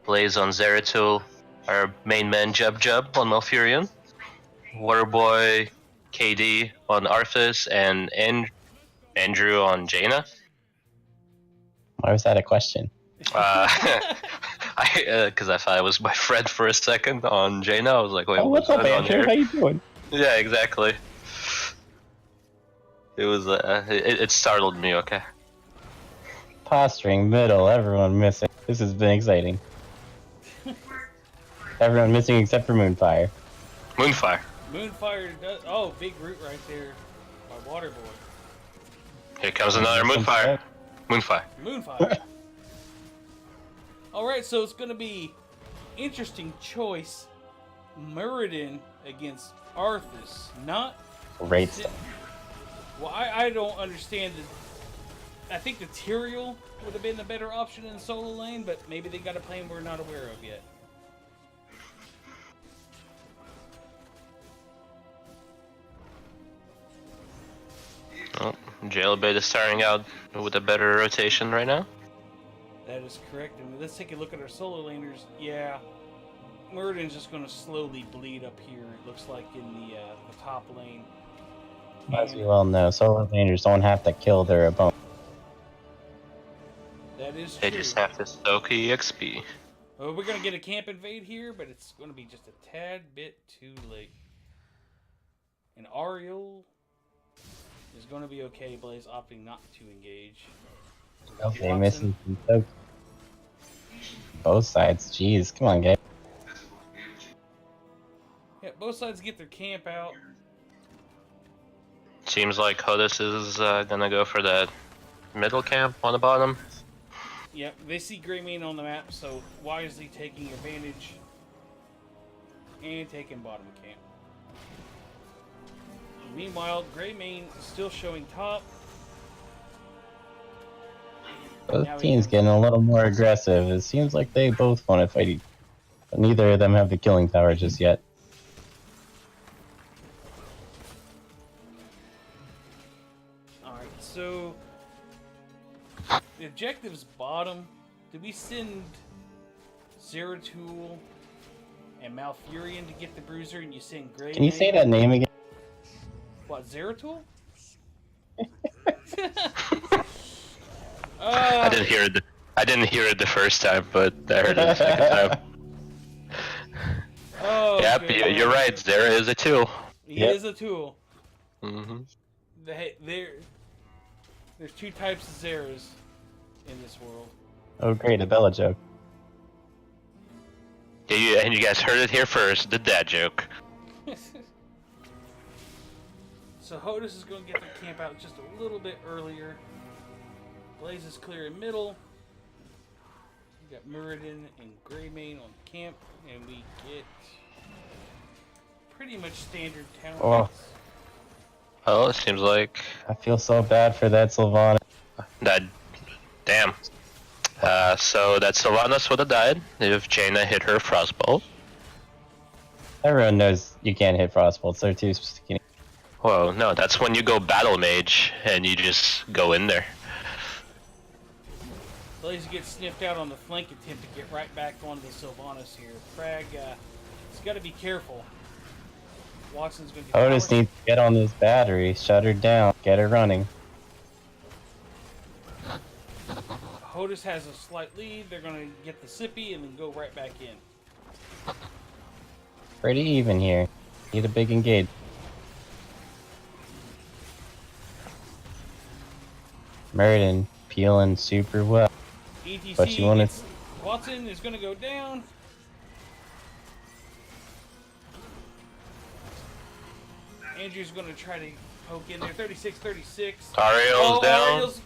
Blaze on Zeratul, our main man Jub on Malfurion, Waterboy KD on Arthas, and Andrew on Jaina. Why was that a question? Because I thought it was my friend for a second on Jaina. I was like, wait, Oh, what's was up, that on Andrew? here? How you doing? Yeah, exactly. It was it startled me. Okay. Posturing, middle, everyone missing. This has been exciting. Everyone missing except for Moonfire. Moonfire. Moonfire does. Oh, big root right there by Waterboy. Here comes another Moonfire. Moonfire. Moonfire. Alright, so it's going to be interesting choice. Muradin against Arthas. Not... Great stuff. Well, I don't understand. I think the Tyrael would have been the better option in solo lane, but maybe they got a plan we're not aware of yet. Well, Jailbait is starting out with a better rotation right now. That is correct. And let's take a look at our solo laners. Yeah, Muradin's just going to slowly bleed up here. It looks like in the top lane. As we well know, solo laners don't have to kill their opponent. That is They true. just have to soak EXP. Oh, we're going to get a camp invade here, but it's going to be just a tad bit too late. And Ariel is going to be okay. Blaze opting not to engage. Okay, Watson. missing some soak. Both sides, jeez, come on, guys. Yeah, both sides get their camp out. Seems like Hotus is gonna go for that middle camp on the bottom. Yep, they see Greymane on the map, so wisely taking advantage and taking bottom camp. Meanwhile, Greymane is still showing top. Both Now he teams has- getting a little more aggressive. It seems like they both want to fight, but neither of them have the killing power just yet. Alright, so the objective's bottom. Did we send Zeratul and Malfurion to get the bruiser and you send Greymane? Can you say that name again? What, Zeratul? I didn't hear it. I didn't hear it the first time, but I heard it the second time. Oh, Yep, good. you're right. Zera is a tool. He Yep. is a tool. Mm-hmm. There's two types of Zeras in this world. Oh, great, a Bella joke. Yeah, and you guys heard it here first. The dad joke. so Hotus is going to get the camp out just a little bit earlier. Blaze is clear in middle. We got Muradin and Greymane on camp, and we get pretty much standard town. Oh. Oh, it seems like I feel so bad for that Sylvanas. that. Damn. So that Sylvanas would have died if Jaina hit her frostbolt. Everyone knows you can't hit frostbolts. They're too skinny. Whoa, no, that's when you go battle mage and you just go in there. Blaze gets sniffed out on the flank attempt to get right back onto the Sylvanas here. Frag, he's got to be careful. Watson's going to get Hotus needs to get on this battery, shut her down, get her running. Hotus has a slight lead. They're going to get the sippy and then go right back in. Pretty even here. Need a big engage. Muradin peeling super well. ETC, But you wanna... Watson is going to go down. Andrew's going to try to poke in there. 36-36. Ariel's down. Ariel's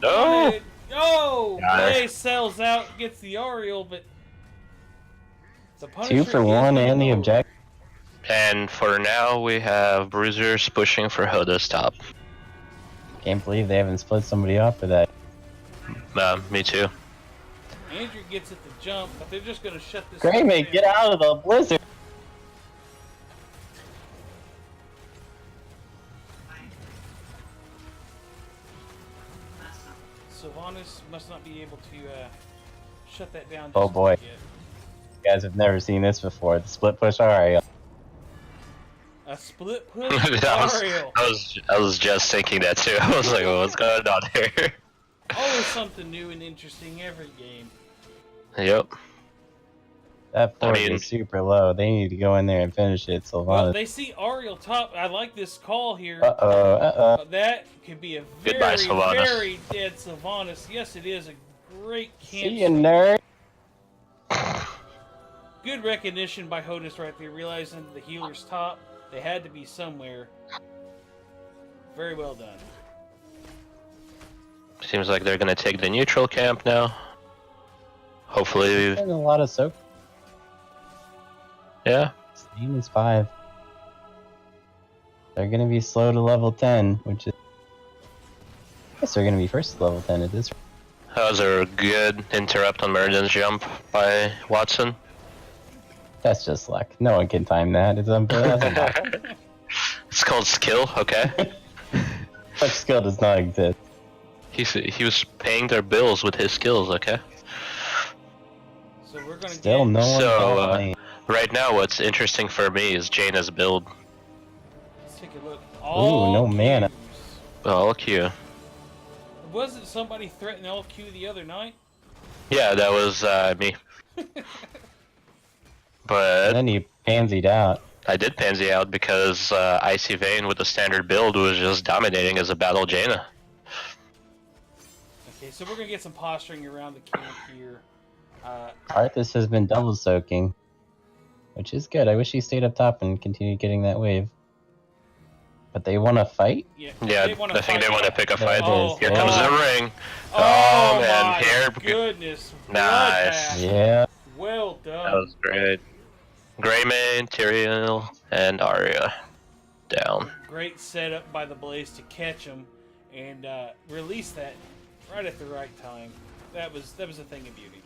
No! it. Oh! Got it. Blaze sells out, gets the Ariel, but the Punisher 2 for 1 and the over. objective. And for now, we have Bruisers pushing for Hoda's top. Can't believe they haven't split somebody off for that. Me too. Andrew gets it to jump, but they're just going to shut this Greymane, down. get out of the blizzard! Sylvanas must not be able to shut that down. Oh just boy. yet. You guys have never seen this before. The split push Ariel. A split push Ariel. I was just thinking that too. I was like, what's going on here? Always something new and interesting every game. Yep. That fork mean- is super low. They need to go in there and finish it, Well, Sylvanas. they see Ariel top. I like this call here. Uh-oh. That could be a very, Goodbye, Sylvanas. very dead Sylvanas. Yes, it is a great camp. See you, nerd. Good recognition by Hotus right there, realizing the healer's top. They had to be somewhere. Very well done. Seems like they're gonna take the neutral camp now. Hopefully, And a lot of soak. yeah. Steam is 5. They're gonna be slow to level 10, which is... I guess they're gonna be first to level 10 at this rate. That was a good interrupt on Muradin's jump by Watson. That's just luck. No one can time that. It's unbelievable. It's called skill, okay? Such skill does not exist. He was paying their bills with his skills, okay? So we're gonna Still get no one So, called me. Right now, what's interesting for me is Jaina's build. Let's take a look. no mana. Qs. Oh, Q. Wasn't somebody threatening LQ the other night? Yeah, that was me. And But then he pansied out. I did pansy out because Icy Vein with the standard build was just dominating as a battle Jaina. Okay, so we're gonna get some posturing around the camp here. Arthas has been double soaking, which is good. I wish he stayed up top and continued getting that wave. But they want to fight? Yeah, they wanna I think they fight. want to pick a There fight. it Oh, Here is. comes Yeah. the ring. Oh, man, my here. goodness! Nice. Bloodbath. Yeah. Well done. That was great. Greymane, Tyrael, and Arya down. Great setup by the Blaze to catch him and release that right at the right time. That was a thing of beauty.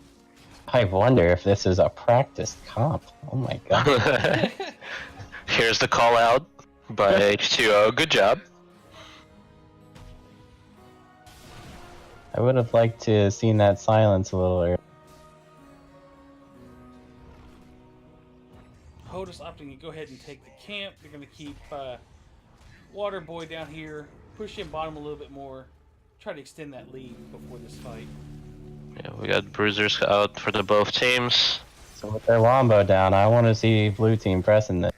I wonder if this is a practiced comp. Oh my god. Here's the call out by H2O. Good job. I would have liked to have seen that silence a little earlier. Hotus opting to go ahead and take the camp. They're going to keep Waterboy down here, push him bottom a little bit more, try to extend that lead before this fight. Yeah, we got bruisers out for the both teams. So with their wombo down, I want to see blue team pressing this.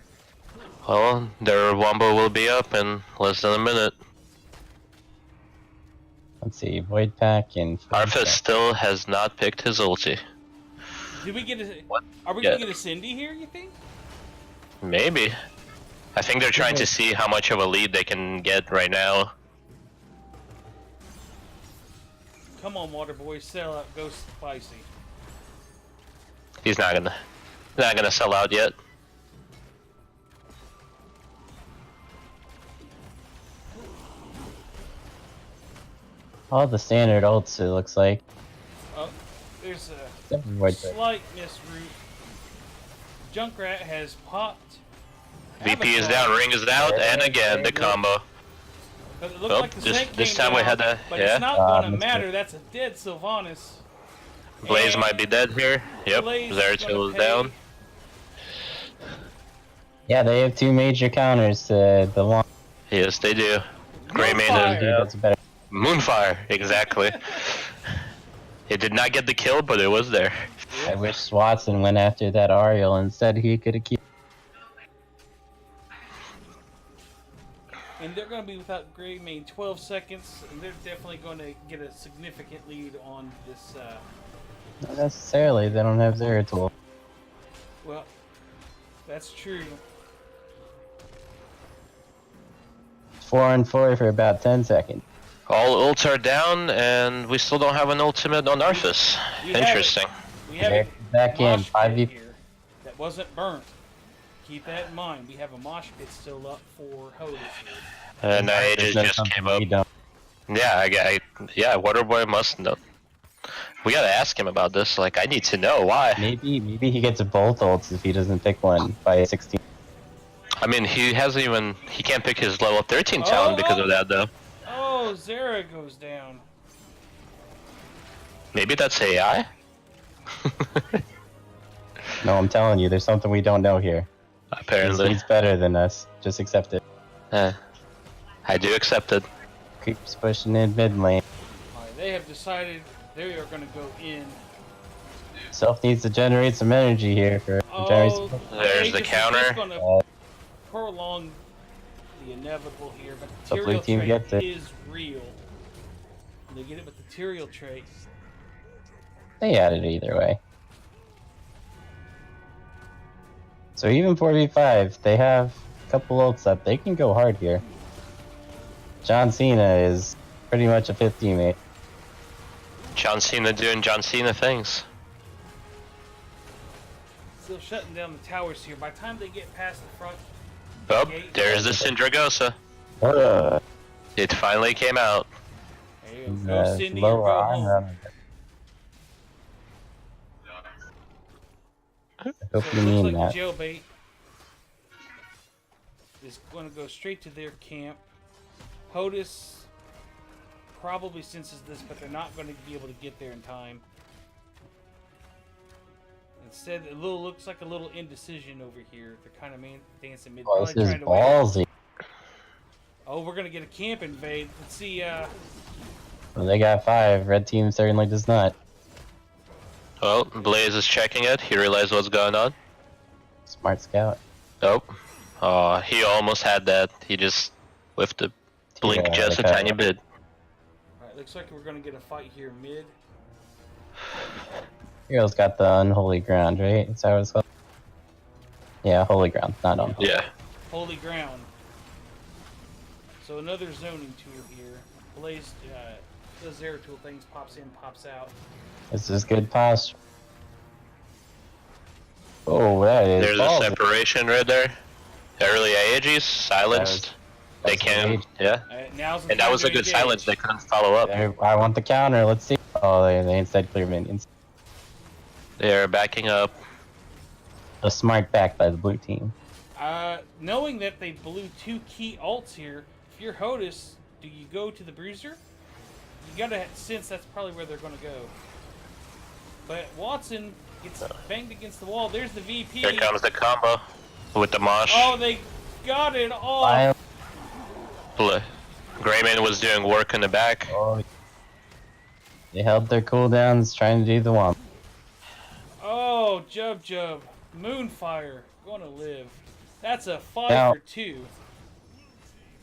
Well, their wombo will be up in less than a minute. Let's see, Void Pack and... Arthas still has not picked his ulti. Did we get a? What? Are we Yeah. going to get a Cindy here? You think? Maybe. I think they're trying to see how much of a lead they can get right now. Come on, water boy, sell out, go spicy. He's not gonna sell out yet. All the standard ults, it looks like. Oh, there's a Everywhere. slight misroute. Junkrat has popped. VP is Avatar. down, Ring is out, and again the combo. But it looked Oh, like the tank this came time we down, had to, but yeah. it's not gonna missed matter. it. That's a dead Sylvanas. Blaze And might be dead here. Yep, Blaze is Zeratul gonna is pay. down. Yeah, they have 2 major counters to the long. Yes, they do. Greymane Moonfire. is That's better. Moonfire, exactly. It did not get the kill, but it was there. I wish Swatson went after that Ariel instead. He could have kept. And they're going to be without Greymane 12 seconds, and they're definitely going to get a significant lead on this. Not necessarily. They don't have Zeratul. Well, that's true. 4-on-4 for about 10 seconds. All ults are down, and we still don't have an ultimate on Arthas. We have Interesting. We have They're a back in mosh pit 5v. here that wasn't burnt. Keep that in mind. We have a mosh pit still up for Hotus here. And Aegis That's just something came up. we don't. Yeah, yeah, Waterboy must know. We gotta ask him about this. Like, I need to know why. Maybe he gets both ults if he doesn't pick one by 16. I mean, he can't pick his level 13 talent because of that, though. Oh, Zera goes down. Maybe that's AI? No, I'm telling you, there's something we don't know here. Apparently. He's better than us. Just accept it. I do accept it. Keeps pushing in mid lane. Alright, they have decided they are going to go in. Self needs to generate some energy here for generate Oh, some- There's the Aegis is counter. just going to prolong the inevitable here, but the The blue material team trait gets it. is real. They get it with the material trait. They added it either way. So even 4v5, they have a couple ults up. They can go hard here. John Cena is pretty much a fifth teammate. John Cena doing John Cena things. Still shutting down the towers here. By the time they get past the front Oh, gate, there's the Syndragosa. Uh, It finally came out. there you go. Go Cindy or lower go arm home. runner. I So hope it you looks mean like that. Jailbait is going to go straight to their camp. Hotus probably senses this, but they're not going to be able to get there in time. Instead, it looks like a little indecision over here. They're kind of dancing mid. Oh, this probably is trying to wait. ballsy. Oh, we're going to get a camp invade. Let's see. Well, they got 5. Red team certainly does not. Well, Blaze is checking it. He realized what's going on. Smart scout. Nope. He almost had that. He just whiffed the blink Yeah, just a okay. tiny bit. Alright, looks like we're going to get a fight here mid. Hero's got the unholy ground, right? Is that what it's called? Yeah, holy ground, not unholy. Yeah. Holy ground. So another zoning tool here. Blaze does their tool things, pops in, pops out. This is good posture. Oh, that is There's a ballsy. separation right there. Early Aegis, silenced. They that's can, engaged. yeah. Now's the And that time was to a good engage. silence. They couldn't follow up. I want the counter, let's see. Oh, they instead clear minions. They're backing up. A smart back by the blue team. Knowing that they blew 2 key ults here, if you're Hotus, do you go to the Bruiser? You gotta sense that's probably where they're gonna go. But Watson gets banged against the wall. There's the VP. Here comes the combo with the mosh. Oh, they got it off. Fire. Greymane was doing work in the back. Oh, they held their cooldowns trying to do the womp. Oh, Jub. Moonfire. Gonna live. That's a 5 Now- for 2.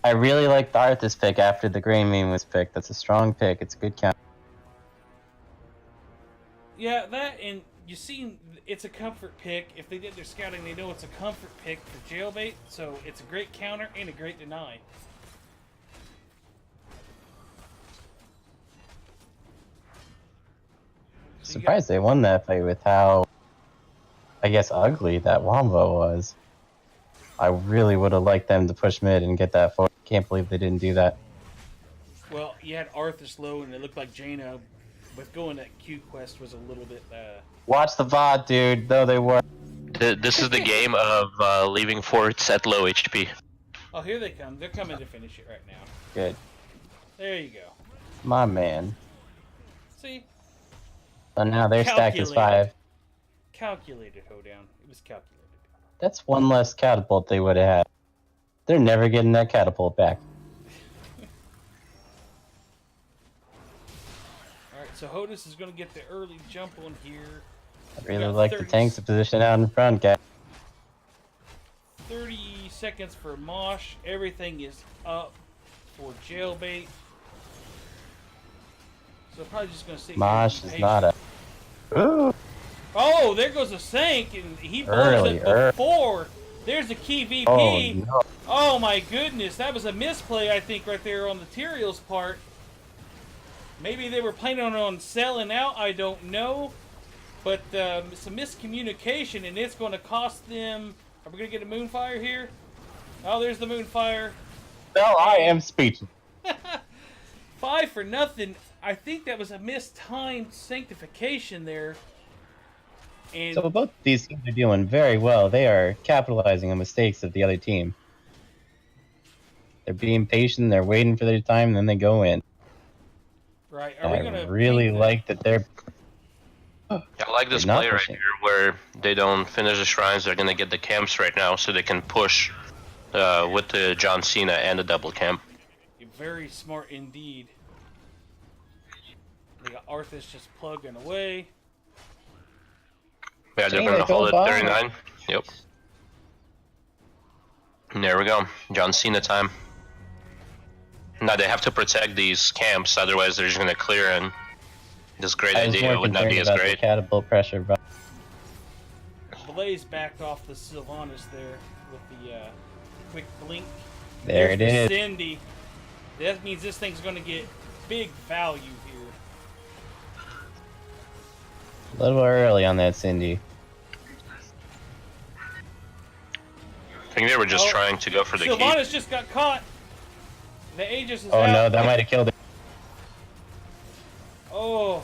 I really like the Arthas pick after the Greymane was picked. That's a strong pick. It's a good count. Yeah, that and you see, it's a comfort pick. If they did their scouting, they know it's a comfort pick for Jailbait. So it's a great counter and a great deny. Surprised they won that fight with how, I guess, ugly that Wombo was. I really would have liked them to push mid and get that forward. Can't believe they didn't do that. Well, you had Arthas low, and it looked like Jaina, with going at Q Quest, was a little bit. Watch the VOD, dude. Though they were. This is the game of leaving forts at low HP. Oh, here they come. They're coming to finish it right now. Good. There you go. My man. See? So now their stack is 5. Calculated hoedown. It was calculated. That's one less catapult they would have had. They're never getting that catapult back. Alright, so Hotus is going to get the early jump on here. I really like the tanks to position out in front, guys. 30 seconds for Mosh. Everything is up for Jailbait. So probably just going to see. Mosh is not a. Ooh. Oh, there goes a Sank, and he blows it before. There's a key VP. Oh, no. Oh my goodness, that was a misplay, I think, right there on the Tyrael's part. Maybe they were planning on selling out, I don't know. But it's a miscommunication, and it's going to cost them... Are we going to get a Moonfire here? Oh, there's the Moonfire. Well, I am speechless. 5-0. I think that was a mistimed sanctification there. And So both these teams are doing very well. They are capitalizing on mistakes of the other team. They're being patient, they're waiting for their time, and then they go in. right, are we I gonna really like that they're... I like this They're not play right pushing. here where they don't finish the shrines. They're going to get the camps right now so they can push with the John Cena and the double camp. Very smart indeed. They got Arthas just plugging away. Yeah, they're Hey, going to they hold it go 39. Yep. And there we go. John Cena time. Now they have to protect these camps, otherwise they're just going to clear, and this great I was idea more would not be concerned as about the great. catapult pressure, but Blaze backed off the Sylvanas there with the quick blink. there it There's is. the Cindy. That means this thing's going to get big value here. A little early on that Cindy. I think they were just trying to go for the keep. Sylvanas just got caught. The Aegis is Oh out. no, that might have killed it. Oh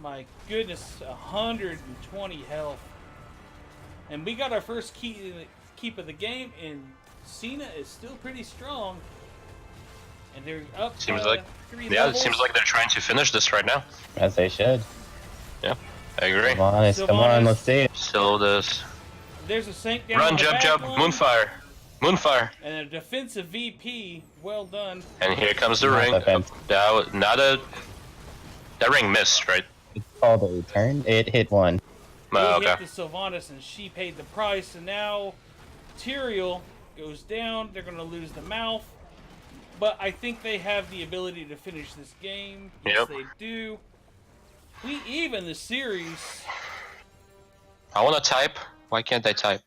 my goodness, 120 health. And we got our first keep of the game, and Cena is still pretty strong. And they're up. Seems like, 3 yeah, it levels. seems like they're trying to finish this right now. As they should. Yeah, I agree. Come on, come on, let's see it. So this There's a Sank down run, on the jump, back jump, line, moonfire, moonfire, and a defensive VP. Well done. and here comes the Not ring. defensive. That ring missed, right? It's called a return. It hit one. Oh, He hit okay. the Sylvanas, and she paid the price. And now Tyrael goes down. They're going to lose the mouth. But I think they have the ability to finish this game. Yes, Yep. they do. We even the series. I want to type. Why can't I type?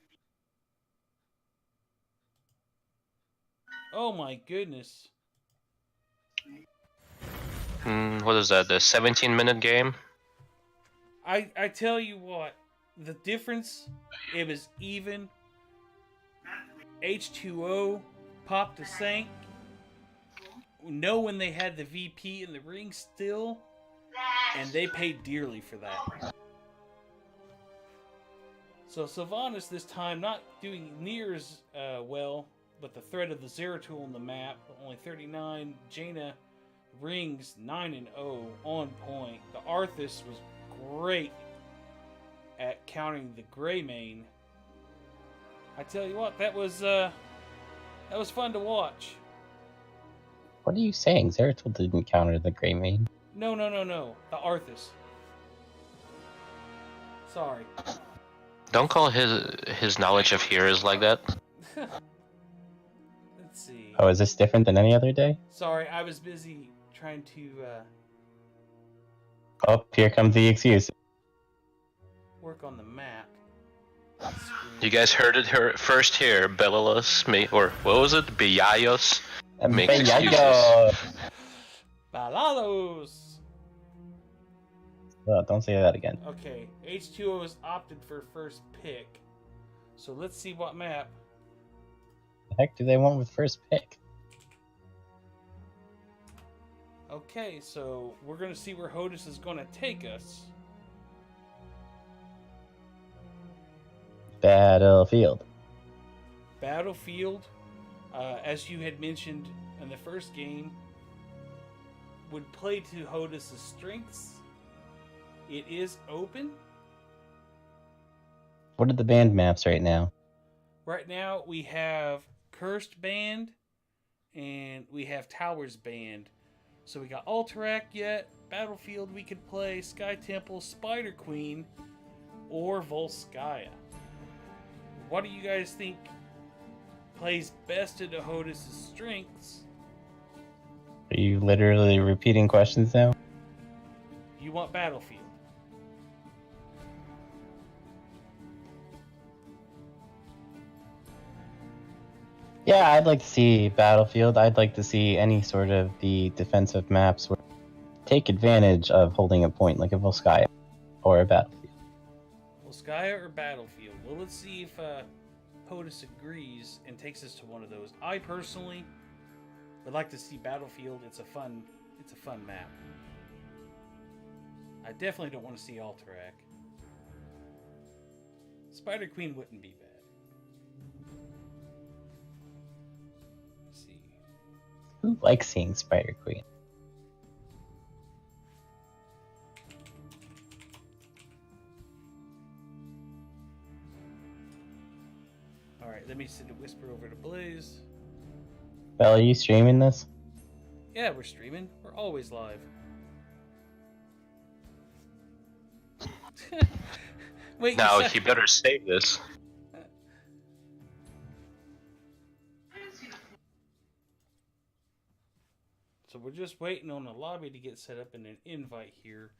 Oh my goodness. What is that? The 17-minute game? I tell you what, the difference, it was even. H2O popped a Sank. Knowing they had the VP in the ring still, and they paid dearly for that. So Sylvanas this time not doing near as well, but the threat of the Zeratul on the map, only 39. Jaina rings 9-0 on point. The Arthas was great at countering the Greymane. I tell you what, that was fun to watch. What are you saying? Zeratul didn't counter the Greymane. No. The Arthas. Sorry. Don't call his knowledge of heroes like that. Let's see. Oh, is this different than any other day? Sorry, I was busy trying to. Oh, here comes the excuse. work on the map. You guys heard it first here. Belalos, or what was it? Beyayos makes excuses. Balalos! Oh, don't say that again. Okay, H2O has opted for first pick. So let's see what map. The heck do they want with first pick? Okay, so we're going to see where Hotus is going to take us. Battlefield. Battlefield, as you had mentioned in the first game, would play to Hotus' strengths. It is open. What are the band maps right now? Right now we have Cursed Band and we have Towers Band. So we got Alterac yet, Battlefield we could play, Sky Temple, Spider Queen, or Volskaya. What do you guys think plays best into Hotus' strengths? Are you literally repeating questions now? You want Battlefield. Yeah, I'd like to see Battlefield. I'd like to see any sort of the defensive maps where take advantage of holding a point, like a Volskaya or a Battlefield. Volskaya or Battlefield? Well, let's see if Hotus agrees and takes us to one of those. I personally would like to see Battlefield. It's a fun map. I definitely don't want to see Alterac. Spider Queen wouldn't be bad. Let's see. Who likes seeing Spider Queen? Alright, let me send a whisper over to Blaze. Belle, are you streaming this? Yeah, we're streaming. We're always live. Wait, Now you better save this. So we're just waiting on the lobby to get set up and an invite here.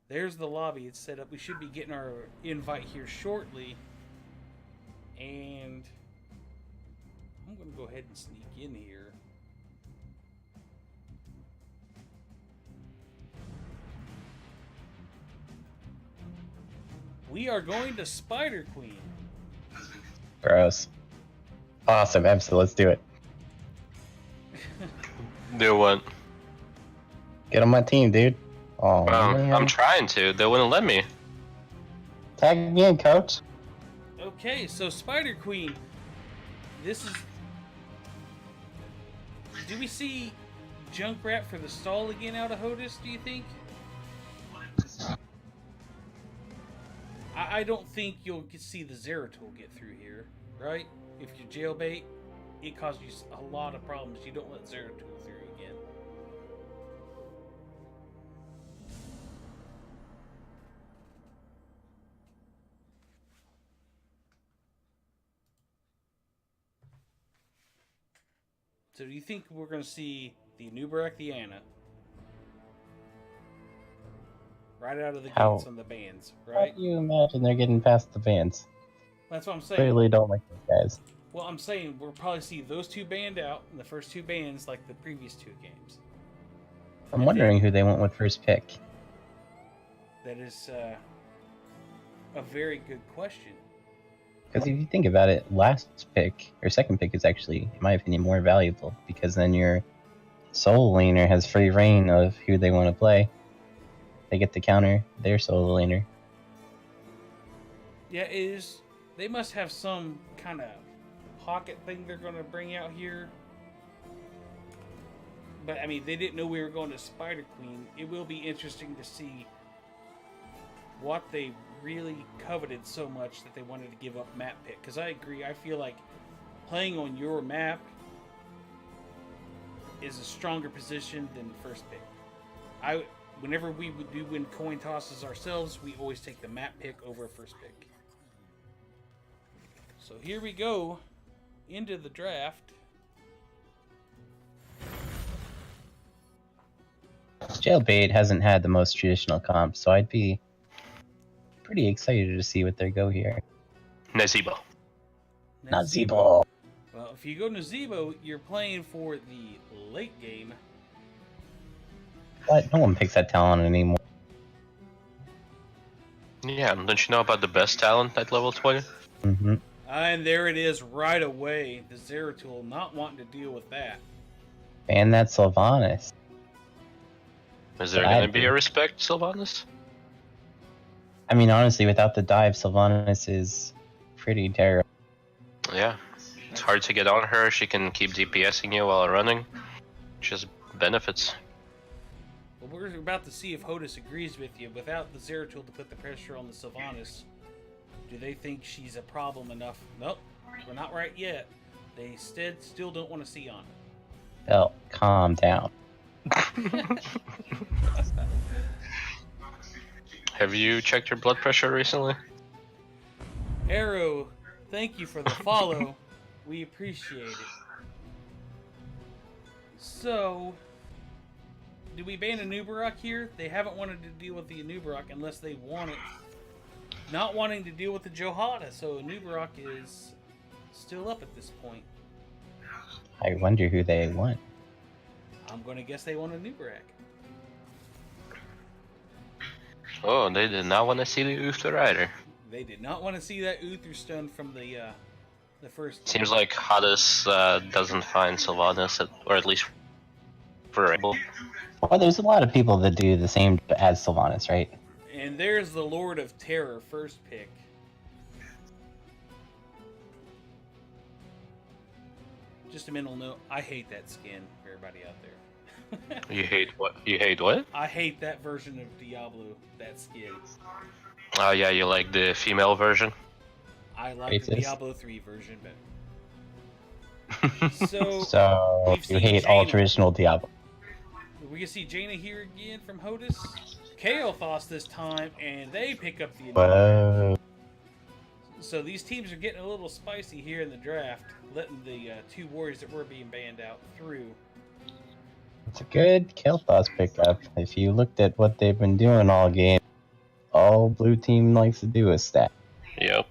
There's the lobby. It's set up. We should be getting our invite here shortly. And I'm going to go ahead and sneak in here. We are going to Spider Queen. Gross. Awesome, Emsa, let's do it. Do what? Get on my team, dude. Oh, man. I'm trying to. They wouldn't let me. Tag me in, coach. Okay, so Spider Queen. This is... Do we see Junkrat for the stall again out of Hotus, do you think? I don't think you'll see the Zeratul get through here, right? If you jailbait, it causes you a lot of problems. You don't let Zeratul through again. So do you think we're going to see the Nubarak, the Anna, right out of the gates on the bands, right? How do you imagine they're getting past the bands? That's what I'm saying. Clearly don't like those guys. Well, I'm saying we'll probably see those two banned out in the first two bands like the previous two games. I'm wondering who they went with first pick. That is a very good question. Because if you think about it, last pick, or second pick, is actually, in my opinion, more valuable. Because then your solo laner has free reign of who they want to play. They get to counter their solo laner. Yeah, they must have some kind of pocket thing they're going to bring out here. But, I mean, they didn't know we were going to Spider Queen. It will be interesting to see what they really coveted so much that they wanted to give up map pick. Because I agree, I feel like playing on your map is a stronger position than first pick. Whenever we would win coin tosses ourselves, we always take the map pick over first pick. So here we go into the draft. Jailbait hasn't had the most traditional comp, so I'd be pretty excited to see what they go here. Nazebo. Not Zebo. Well, if you go Nazebo, you're playing for the late game. But no one picks that talent anymore. Yeah, don't you know about the best talent at level 20? Mm-hmm. And there it is right away. The Zeratul not wanting to deal with that. And that Sylvanas. Is there going to be a respect, Sylvanas? I mean, honestly, without the dive, Sylvanas is pretty terrible. Yeah. It's hard to get on her. She can keep DPSing you while running. Just benefits. Well, we're about to see if Hotus agrees with you. Without the Zeratul to put the pressure on the Sylvanas, do they think she's a problem enough? Nope, we're not right yet. They still don't want to see on it. Belt, calm down. Have you checked your blood pressure recently? Arrow, thank you for the follow. We appreciate it. So, do we ban Anubarak here? They haven't wanted to deal with the Anubarak unless they want it. Not wanting to deal with the Johada, so Anubarak is still up at this point. I wonder who they want. I'm going to guess they want Anubarak. Oh, they did not want to see the Uther Rider. They did not want to see that Uther stun from the first. Seems like Hotus doesn't find Sylvanas, or at least for Rainbow. Well, there's a lot of people that do the same as Sylvanas, right? And there's the Lord of Terror, first pick. Just a mental note, I hate that skin for everybody out there. You hate what? You hate what? I hate that version of Diablo, that skin. Oh yeah, you like the female version? I like the Racist. Diablo 3 version better. So, So we've you seen hate all Jaina. traditional Diablo. We can see Jaina here again from Hotus. Kael'thas this time, and they pick up the... Whoa. So these teams are getting a little spicy here in the draft, letting the two warriors that were being banned out through. It's a good Kael'thas pickup. If you looked at what they've been doing all game, all blue team likes to do is stat. Yep.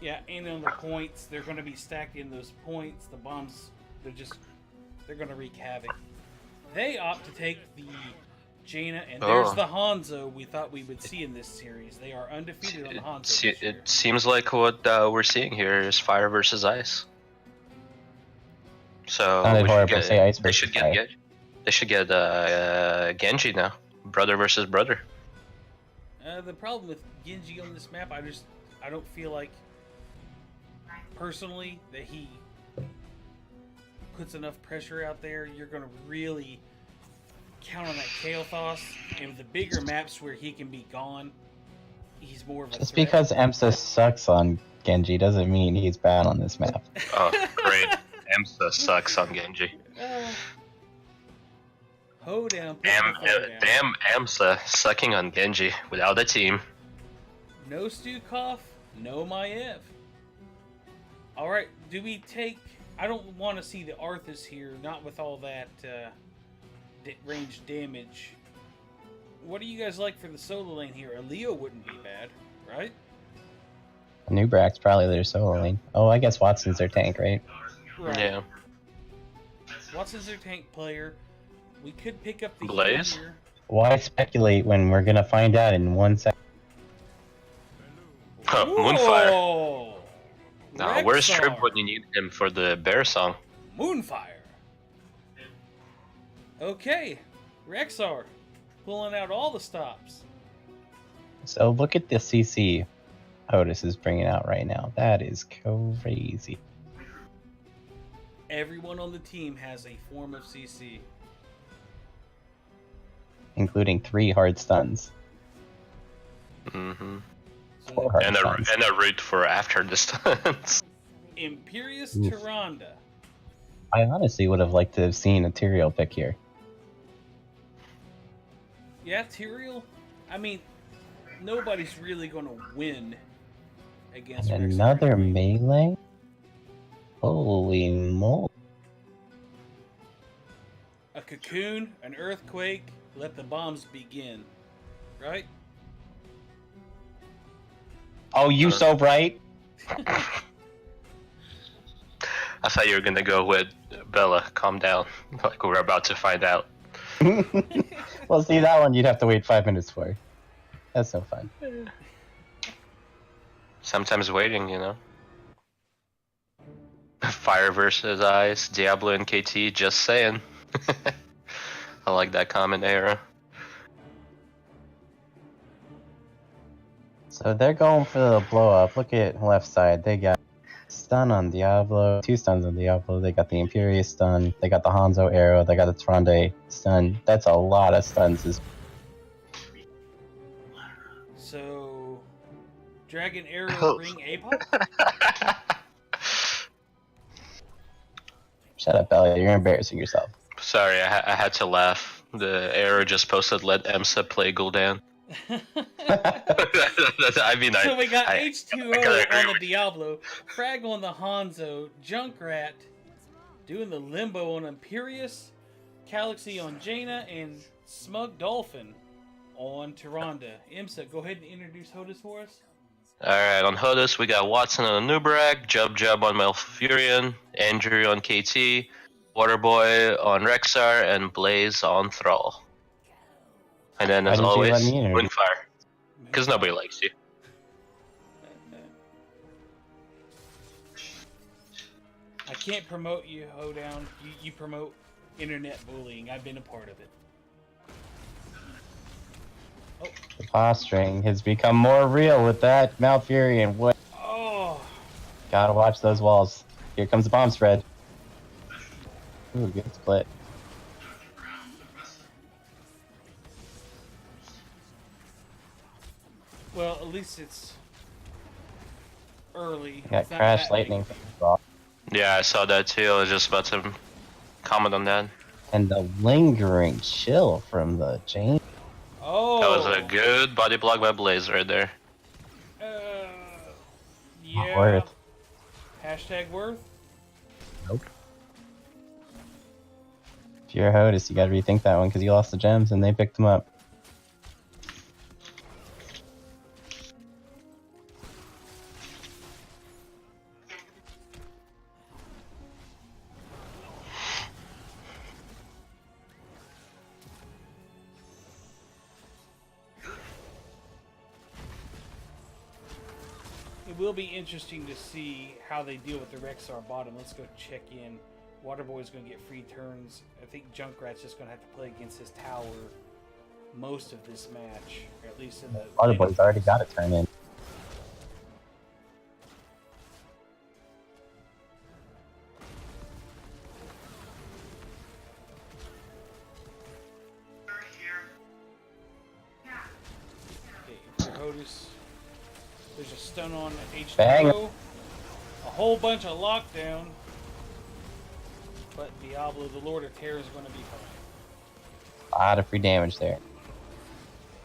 Yeah, and on the points, they're going to be stacking those points. The bombs, they're going to wreak havoc. They opt to take the Jaina, and there's the Hanzo we thought we would see in this series. They are undefeated on the Hanzo. This year. It seems like what we're seeing here is fire versus ice. So Sounded we should horrible. get, Say ice they versus should fire. get they should get Genji now, brother versus brother. The problem with Genji on this map, I don't feel like, personally, that he puts enough pressure out there. You're going to really count on that Kael'thas, and with the bigger maps where he can be gone, he's more of a Just threat. because EMSA sucks on Genji doesn't mean he's bad on this map. Oh, great! EMSA sucks on Genji. Hoedown. Damn EMSA sucking on Genji without a team. No Stukov, no Maiev. Alright, do we take... I don't want to see the Arthas here, not with all that range damage. What do you guys like for the solo lane here? A Leo wouldn't be bad, right? Nubrak's probably their solo lane. Oh, I guess Watson's their tank, right? Yeah. Watson's their tank player. We could pick up the Blaze? heal here. Why speculate when we're gonna find out in 1 second? Huh, Moonfire. Whoa! Where's Rexar. Trip when you need him for the bear song? Moonfire. Okay, Rexar pulling out all the stops. So look at the CC Hotus is bringing out right now. That is crazy. Everyone on the team has a form of CC. Including 3 hard stuns. Mm-hmm. So 4 hard And stuns. a route for after distance. Imperious Oof. Tyrande. I honestly would have liked to have seen a Tyrael pick here. Yeah, Tyrael. I mean, nobody's really going to win against And Rexar another anyway. melee? Holy moly. A cocoon, an earthquake, let the bombs begin. Right? Oh, you so bright. I thought you were gonna go with Bella. Calm down. Like we're about to find out. Well, see, that one you'd have to wait 5 minutes for. That's no fun. Sometimes waiting, you know. Fire versus Ice, Diablo and KT. Just saying. I like that comment era. So they're going for the blow up. Look at left side. They got stun on Diablo, 2 stuns on Diablo. They got the Imperius stun. They got the Hanzo arrow. They got the Tronde stun. That's a lot of stuns. So, Dragon Arrow Ring APOC? Shut up, Elliot. You're embarrassing yourself. Sorry, I had to laugh. The error just posted, let EMSA play Gul'dan. I mean, So we got I H2O gotta agree on the with you. Diablo, Frag on the Hanzo, Junkrat doing the Limbo on Imperius, Galaxy on Jaina, and Smug Dolphin on Tyrande. Imsa, go ahead and introduce Hotus for us. Alright, on Hotus, we got Watson on Nubarak, Jub on Malfurion, Andrew on KT, Waterboy on Rexar, and Blaze on Thrall. And then, Why as didn't you let always, me introduce? Moonfire. Because nobody likes you. I can't promote you, Hoedown. You promote internet bullying. I've been a part of it. The posturing has become more real with that Malfurion. What? Oh, Gotta watch those walls. Here comes the bomb spread. Ooh, good split. well, at least it's early. Got It's not Crash that Lightning big. from the ball. Yeah, I saw that too. I was just about to comment on that. And the lingering chill from the Jane. Oh, That was a good body block by Blaze right there. Yeah. Worth. Hashtag worth. Nope. If you're a Hotus, you gotta rethink that one because you lost the gems and they picked them up. It will be interesting to see how they deal with the Rexar bottom. Let's go check in. Waterboy's going to get free turns. I think Junkrat's just going to have to play against his tower most of this match, or at least in the. Waterboy's already got a turn in. Okay, for Hotus, there's a stun on H2O. Bang. A whole bunch of lockdown. But Diablo, the Lord of Terror, is going to be fine. A lot of free damage there.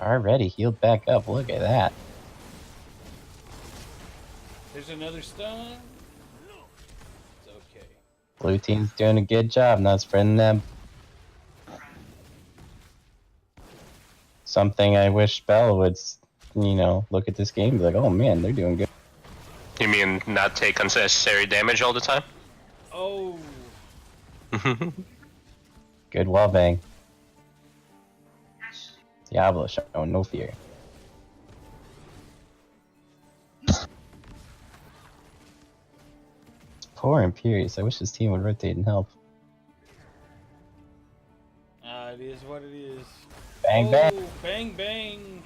Already healed back up. Look at that. There's another stun. It's okay. Blue team's doing a good job not spreading them. Something I wish Bell would, look at this game and be like, oh man, they're doing good. You mean not take unnecessary damage all the time? Oh. Good wall bang. Diablo showing no fear. Poor Imperius. I wish his team would rotate and help. It is what it is. Bang, oh, bang. Bang, bang.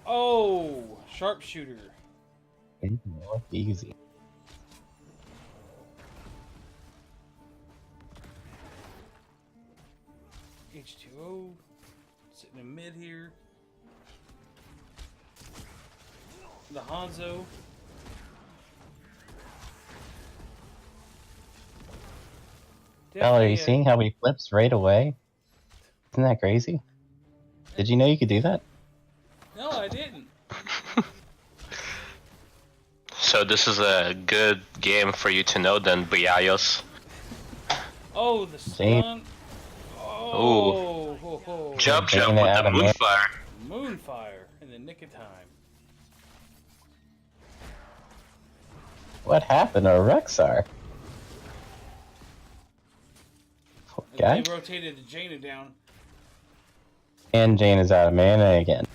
Oh, sharpshooter. Easy. H2O. Sitting in mid here. The Hanzo. Bell, are you Definitely seeing how he flips right away? Isn't that crazy? Did you know you could do that? No, I didn't. So this is a good game for you to know then, Biayos. Oh, the Damn. stun. Oh, ho, ho. Jump Bang with it out the of man. Moonfire. Moonfire in the nick of time. What happened to Rexar? They rotated the Jaina down. And Jane is out of mana again.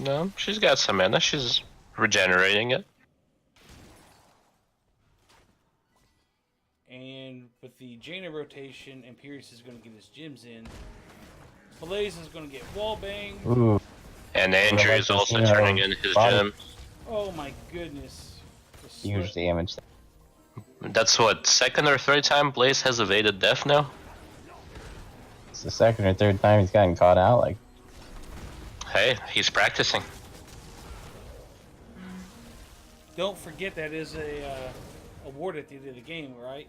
No, she's got some mana. She's regenerating it. And with the Jaina rotation, Imperius is going to get his gems in. Blaze is going to get wallbang. Ooh. And Andrew is also turning in his gems. Oh my goodness. Huge damage. That's what, second or third time Blaze has evaded death now? It's the second or third time he's gotten caught out. Like, hey, he's practicing. Don't forget that is a award at the end of the game, right?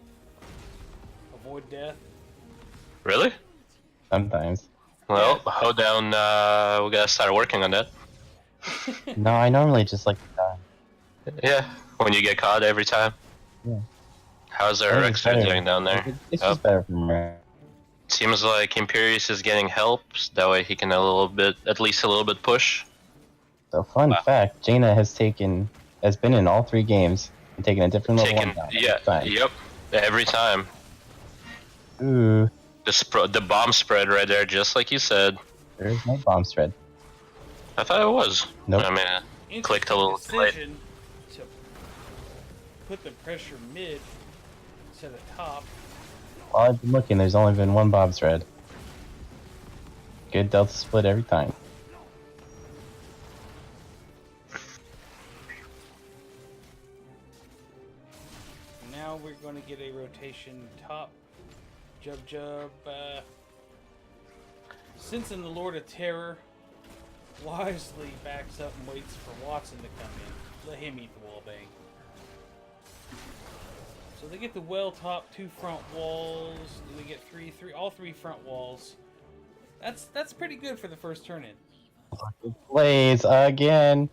Avoid death. Really? sometimes. Well, hold down. We gotta start working on that. No, I normally just like to die. Yeah, when you get caught every time. Yeah. How's our Rexer doing down there? It's just better from there. Seems like Imperius is getting help. So that way he can at least a little bit push. So fun fact, Jaina has been in all 3 games and taken a different level one down yeah, time. yep, every time. Ooh. The bomb spread right there, just like you said. There's no bomb spread. I thought it was. Nope. I mean, clicked a little too late. Decision to put the pressure mid instead of top. While I've been looking, there's only been 1 bomb spread. Good delta split every time. Now we're going to get a rotation top. Jub. Since the Lord of Terror wisely backs up and waits for Watson to come in. Let him eat the wall bang. So they get the well top, 2 front walls. Do they get all 3 front walls? That's pretty good for the first turn in. Blaze again.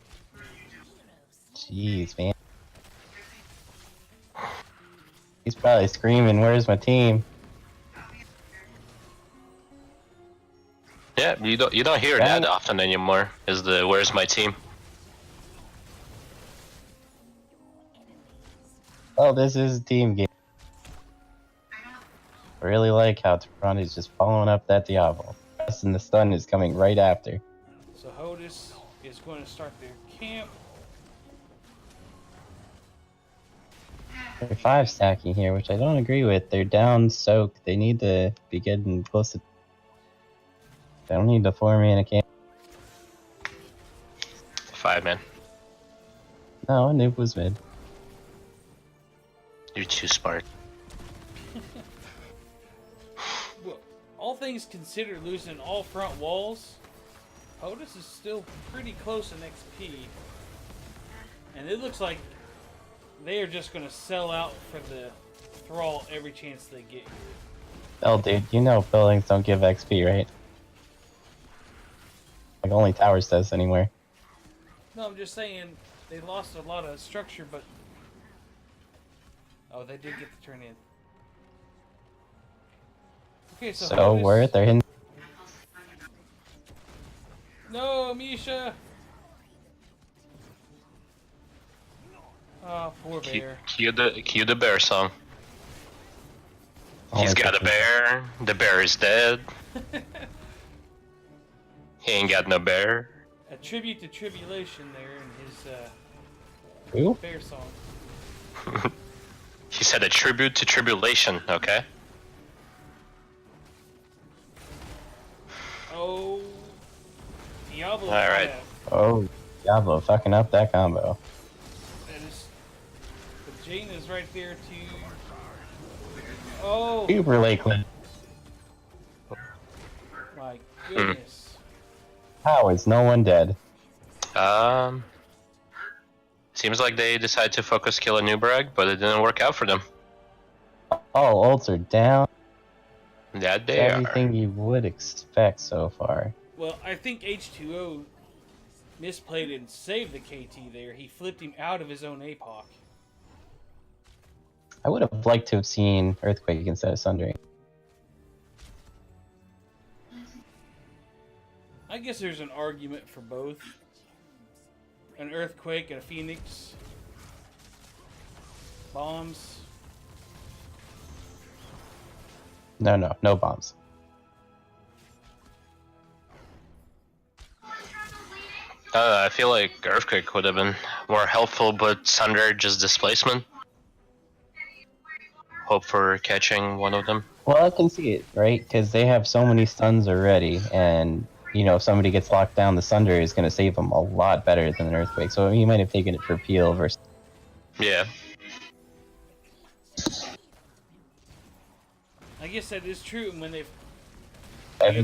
Jeez, man. He's probably screaming, "Where's my team?" Yeah, you don't hear that often anymore. Is the "Where's my team?" Oh, this is a team game. I really like how Toronto is just following up that Diablo. And the stun is coming right after. So Hotus is going to start their camp. They're 5 stacking here, which I don't agree with. They're down soak. They need to be getting close to. They don't need to 4-man camp. 5 man. No, Noob was mid. You're too smart. Well, all things considered, losing all front walls, Hotus is still pretty close in XP. And it looks like they are just going to sell out for the Thrall every chance they get. Oh, dude, you know buildings don't give XP, right? Like, only towers does anywhere. No, I'm just saying they lost a lot of structure, but... Oh, they did get the turn in. Okay, so So, Hotus... where they're hitting. No, Misha! Oh, poor bear. Cue the bear song. Oh, He's got a bear. The bear is dead. He ain't got no bear. A tribute to Tribulation there in his Who? bear song. He said a tribute to tribulation, okay? Oh, Diablo. All right. Oh, Diablo fucking up that combo. That is. But Jane is right there too. Oh, Super Lakeland. my goodness. How is no one dead? Seems like they decided to focus kill a Newbrag, but it didn't work out for them. All ults are down. That they Everything you would expect so far. Well, I think H2O misplayed and saved the KT there. He flipped him out of his own APOC. I would have liked to have seen Earthquake instead of Sundering. I guess there's an argument for both. An Earthquake and a Phoenix. Bombs. No bombs. I feel like Earthquake would have been more helpful, but Sunder just displacement. Hope for catching one of them. Well, I can see it, right? Because they have so many stuns already, and you know, if somebody gets locked down, the Sunder is going to save them a lot better than an Earthquake. So he might have taken it for Peel versus. Yeah. I guess that is true. And when they've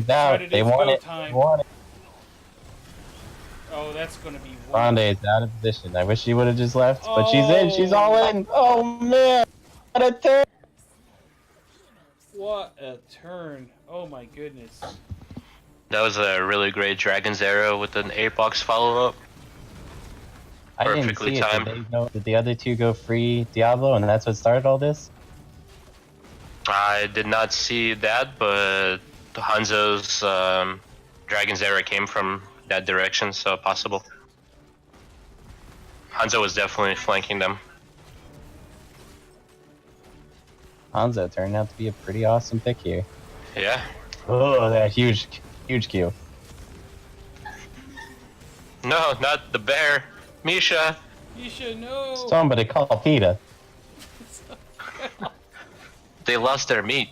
Doubt they want it. time. They want it. Oh, that's going to be. Grande is out of position. I wish she would have just left, but she's in. She's all in. Oh man, what a turn! What a turn! Oh my goodness. That was a really great Dragon's Arrow with an 8-box follow-up. I didn't Perfectly see it. timed. Did they know? Did the other two go free Diablo, and that's what started all this? I did not see that, but Hanzo's Dragon's Arrow came from that direction, so possible. Hanzo was definitely flanking them. Hanzo turned out to be a pretty awesome pick here. Yeah. Oh, that huge Q. No, not the bear. Misha. Misha, no! Somebody call PETA. They lost their meat.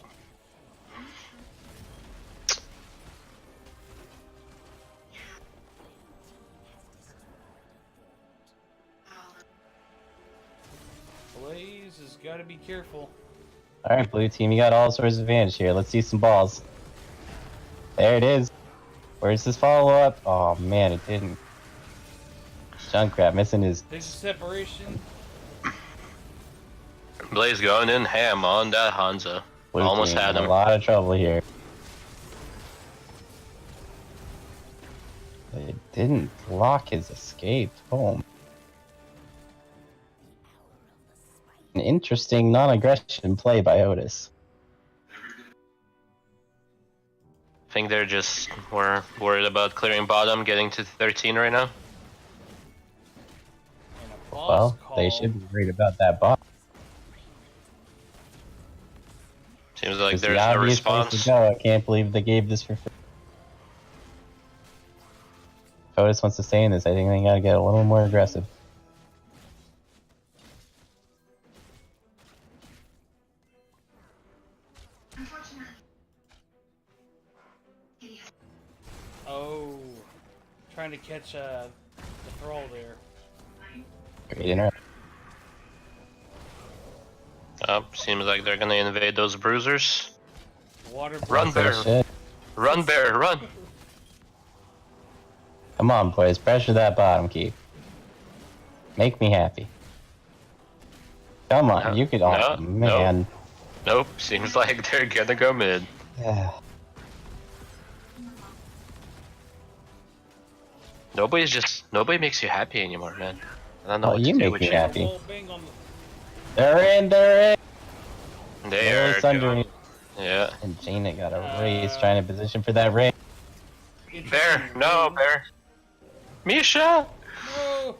Blaze has got to be careful. Alright, blue team, you got all sorts of advantage here. Let's see some balls. There it is. Where's this follow-up? Oh man, it didn't. Junkrat missing his... There's a separation. Blaze going in ham on that Hanzo. Blue Almost team had in him. a lot of trouble here. It didn't block his escape. Oh. An interesting non-aggression play by Hotus. I think they're just were worried about clearing bottom, getting to 13 right now. And a boss Well, call. they should be worried about that bot. Seems like It's there's the no obvious place response. to go. I can't believe they gave this for free. If Hotus wants to stay in this, I think they gotta get a little more aggressive. Oh, trying to catch the thrall there. Great interrupt. Seems like they're gonna invade those bruisers. Water. Run, bear. Shit. Run, bear, run. Come on, boys. Pressure that bottom keep. Make me happy. Come on, No, you could. no, Oh, man. Nope, seems like they're gonna go mid. Yeah. Nobody makes you happy anymore, man. I don't know Oh, what you to do make with me you. happy. Oh, bang on the- They're in. They Really are sundering. going. Yeah. And Jaina got a raise trying to position for that raise. Bear, no, bear. Misha! No.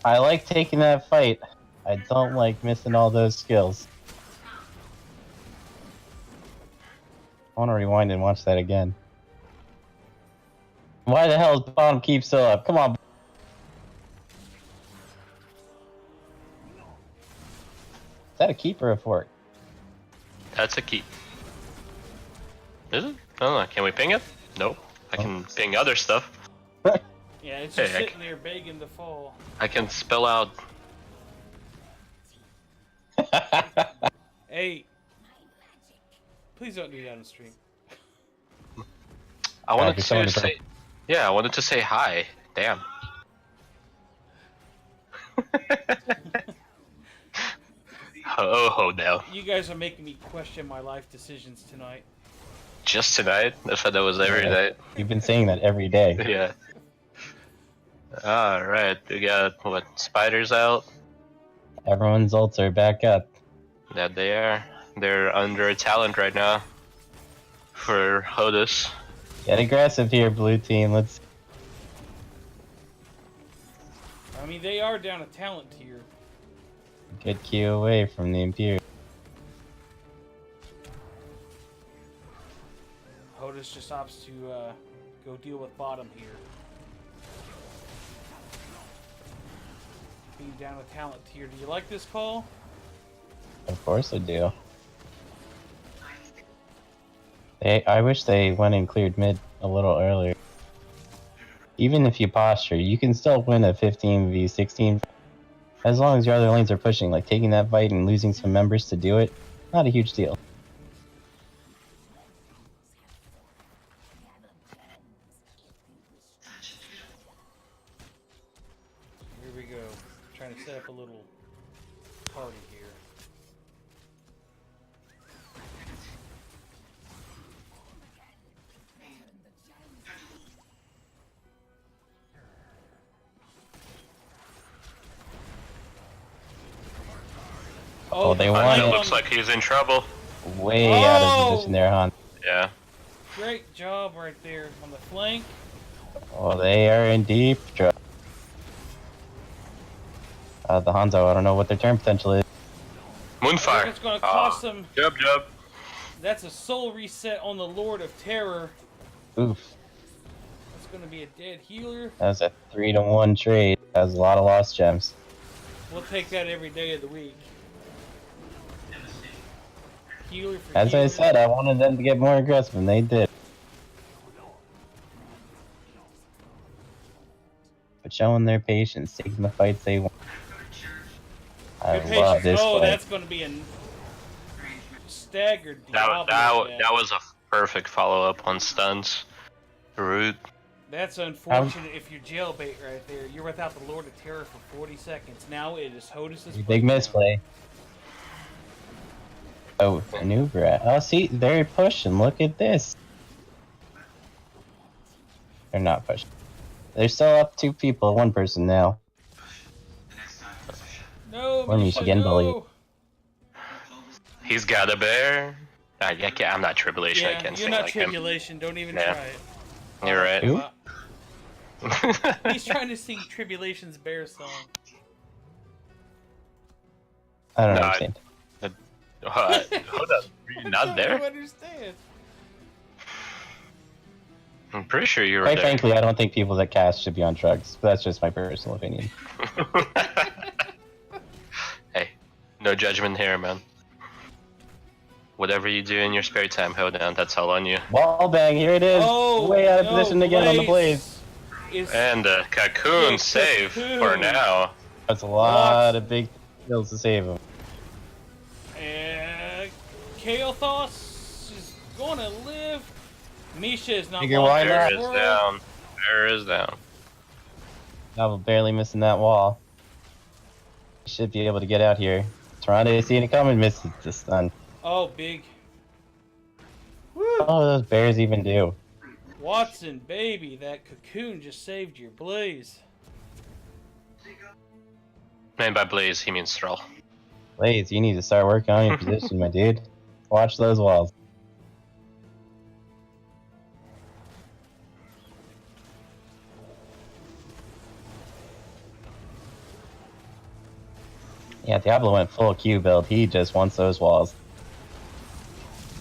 I like taking that fight. I don't like missing all those skills. I want to rewind and watch that again. Why the hell is bottom keep still up? Come on. Is that a keep or a fork? That's a keep. Is it? I don't know. Can we ping it? Nope. I can ping other stuff. Yeah, it's just Hey, sitting there begging to fall. I can spell out. Hey, please don't do that on stream. I wanted just someone to to say. Yeah, I wanted to say hi. Damn. Oh, now. You guys are making me question my life decisions tonight. Just tonight? I thought that was every Yeah. night. You've been saying that every day. Yeah. Alright, we got, what, spiders out? Everyone's ults are back up. That they are. They're under a talent right now. For Hotus. Get aggressive here, blue team. Let's. I mean, they are down a talent tier. Get Q away from the Imperial. Hotus just opts to go deal with bottom here. Being down a talent tier. Do you like this call? Of course I do. I wish they went and cleared mid a little earlier. Even if you posture, you can still win a 15v16 as long as your other lanes are pushing. Like taking that fight and losing some members to do it, not a huge deal. Here we go. Trying to set up a little party here. Oh, they It won. looks like he's in trouble. Way out of position there, Han. Yeah. Great job right there on the flank. Oh, they are in deep trouble. The Hanzo, I don't know what their turn potential is. Moonfire. It's going to cost them. Jub. That's a soul reset on the Lord of Terror. Oof. That's going to be a dead healer. That was a 3-to-1 trade. That was a lot of lost gems. We'll take that every day of the week. Healer for As I healer. said, I wanted them to get more aggressive, and they did. But showing their patience, taking the fights they want. I Good love patience. this Oh, fight. that's going to be a staggered That Diablo. was a perfect follow-up on stuns. Root. That's unfortunate if you're jailbait right there. You're without the Lord of Terror for 40 seconds. Now it is Hotus' Big misplay. Oh, maneuver. Oh, see, they're pushing. Look at this. They're not pushing. They're still up 2 people, 1 person now. No, Or Misha, Michigan no. bully. He's got a bear. I'm not Tribulation. I Yeah, can't you're sing not like Tribulation. Don't even Yeah. try it. him. You're right. Who? He's trying to sing Tribulation's bear song. I don't No, understand. Hold up. Were you not I there? don't understand. I'm pretty sure you were Quite there. frankly, I don't think people that cast should be on drugs. But that's just my personal opinion. Hey, no judgment here, man. Whatever you do in your spare time, hold down. That's all on you. Wall bang, here it is. Oh, Way out of no, position again on the blaze. Is And cocoon The save cocoon. for now. That's a lot of big kills to save him. Kael'thas is gonna live. Misha is not Figure long why for Bear not? this is world. down. Bear is down. Now barely missing that wall. Should be able to get out here. Toronto seeing it coming, misses the stun. Oh, big. Oh, those bears even do. Watson, baby, that cocoon just saved your blaze. And by Blaze, he means Thrall. Blaze, you need to start working on your position, my dude. Watch those walls. Yeah, Diablo went full Q build. He just wants those walls.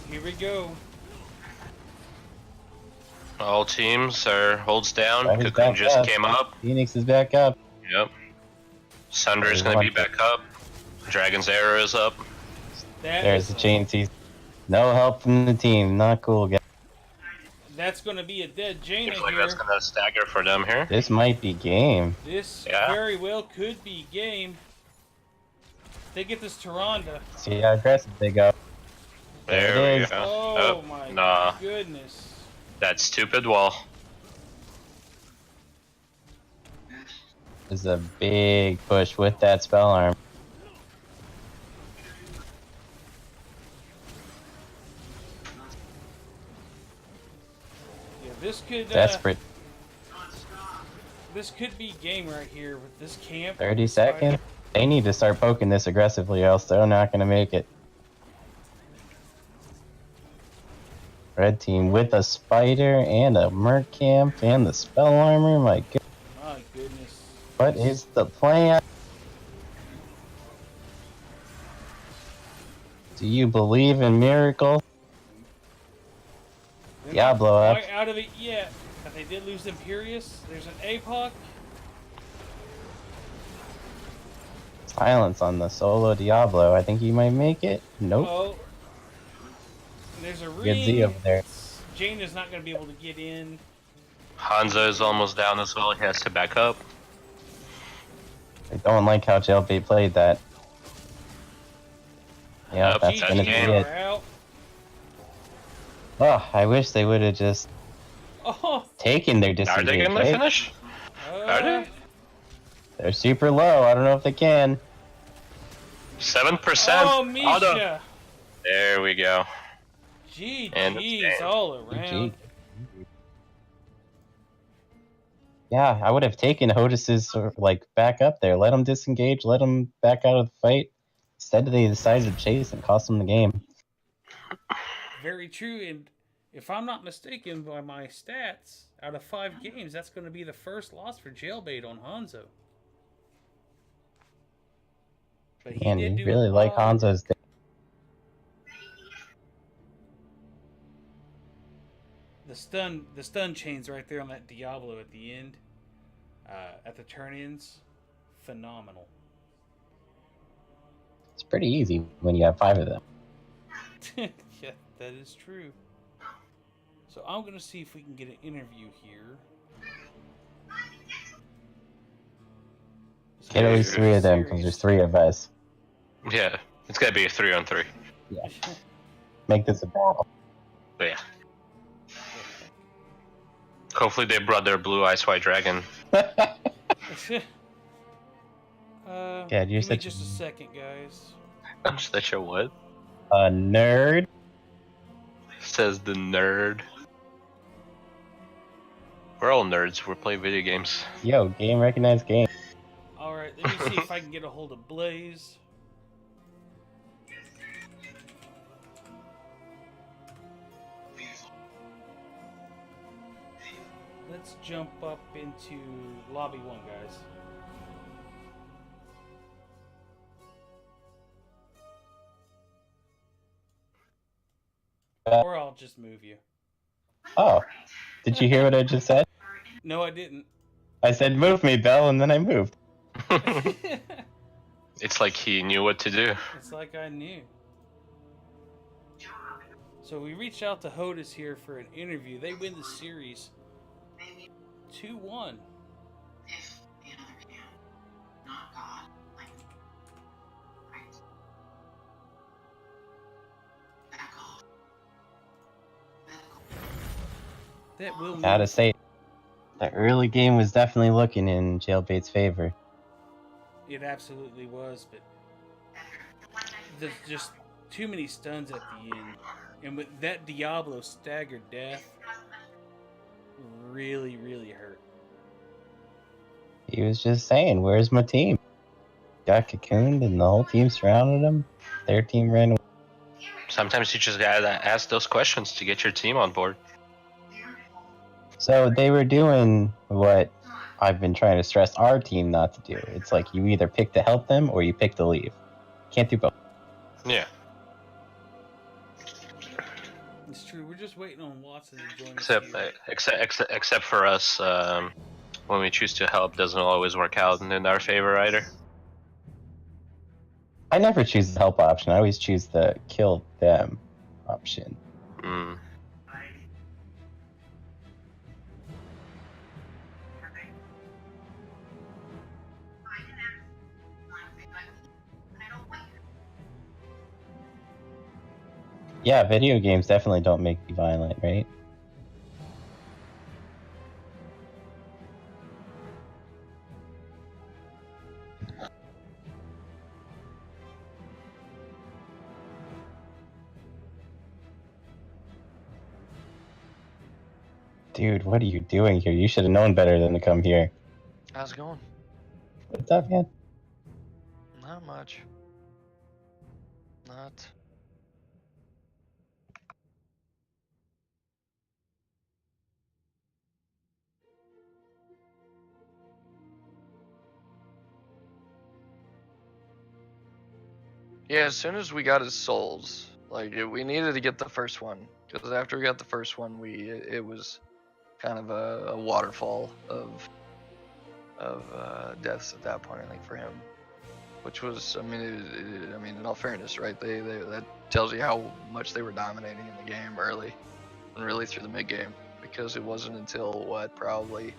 Here we go. All teams are holds down. Right, he's Cocoon back just up. came up. Phoenix is back up. Yep. Sunder's There's gonna one be back up. Dragon's Arrow is up. There's the chain tease. No help from the team. Not cool, guys. That's gonna be a dead Jaina Seems like here. that's gonna stagger for them here. This might be game. This Yeah. very well could be game. They get this Tyrande. See how aggressive they go. There There it we is. go. Oh my Nah, goodness. that stupid wall. This is a big push with that spell arm. Yeah, this could Desperate. this could be game right here with this camp. 30 seconds. They need to start poking this aggressively, or else they're not going to make it. Red team with a spider and a merc camp and the spell armor. My goodness. My goodness. What is the plan? Do you believe in miracles? They're Diablo not up. quite out of it yet, but they did lose Imperius. There's an APOC. Silence on the solo Diablo. I think he might make it. Nope. Oh, there's a Good Z ring. over there. Jane is not going to be able to get in. Hanzo is almost down as well. He has to back up. I don't like how Jailbait played that. Yeah, Yep, that's that's gonna be game. it. Out. Oh, I wish they would have just Oh, taken their Are they disengage, gonna right? finish? Are they? They're super low. I don't know if they can. 7%. Oh, Misha. There we go. And it's GG's game. all around. GG. Yeah, I would have taken Hotus's like back up there. Let him disengage. Let him back out of the fight. Instead, they decided to chase and cost them the game. Very true. And if I'm not mistaken by my stats, out of 5 games, that's going to be the first loss for Jailbait on Hanzo. But he Man, did you do really a like lot of work. Hanzo's. The stun chains right there on that Diablo at the end, at the turn-ins, phenomenal. It's pretty easy when you have 5 of them. Yeah, that is true. So I'm gonna see if we can get an interview here. Get at least 3 of them because there's 3 of us. Yeah, it's gotta be a 3-on-3. Yeah. Make this a battle. But yeah. Hopefully they brought their blue Ice White Dragon. God, you're give me such just a second, guys. Such a what? a nerd. Says the nerd. We're all nerds. We play video games. Yo, game recognized game. Alright, let me see if I can get a hold of Blaze. Let's jump up into lobby 1, guys. Or I'll just move you. Oh, did you hear what I just said? No, I didn't. I said move me, Bell, and then I moved. It's like he knew what to do. It's like I knew. So we reached out to Hotus here for an interview. They win the series 2-1. That will Gotta say, the early game was definitely looking in Jailbait's favor. It absolutely was, but there's just too many stuns at the end. And with that Diablo staggered death, really, really hurt. He was just saying, where's my team? Got cocooned and the whole team surrounded him. Their team ran away. Sometimes you just gotta ask those questions to get your team on board. So they were doing what I've been trying to stress our team not to do. It's like you either pick to help them or you pick to leave. Can't do both. Yeah. It's true. We're just waiting on Watson to join us. Except for us, when we choose to help, doesn't always work out in our favor either. I never choose the help option. I always choose the kill them option. Mm. Yeah, video games definitely don't make you violent, right? Dude, what are you doing here? You should have known better than to come here. How's it going? What's up, man? Not much. Not. Yeah, as soon as we got his souls, like we needed to get the first one, because after we got the first one, it was kind of a waterfall of deaths at that point, I think, for him. Which was, I mean, in all fairness, right? They that tells you how much they were dominating in the game early, and really through the mid game, because it wasn't until probably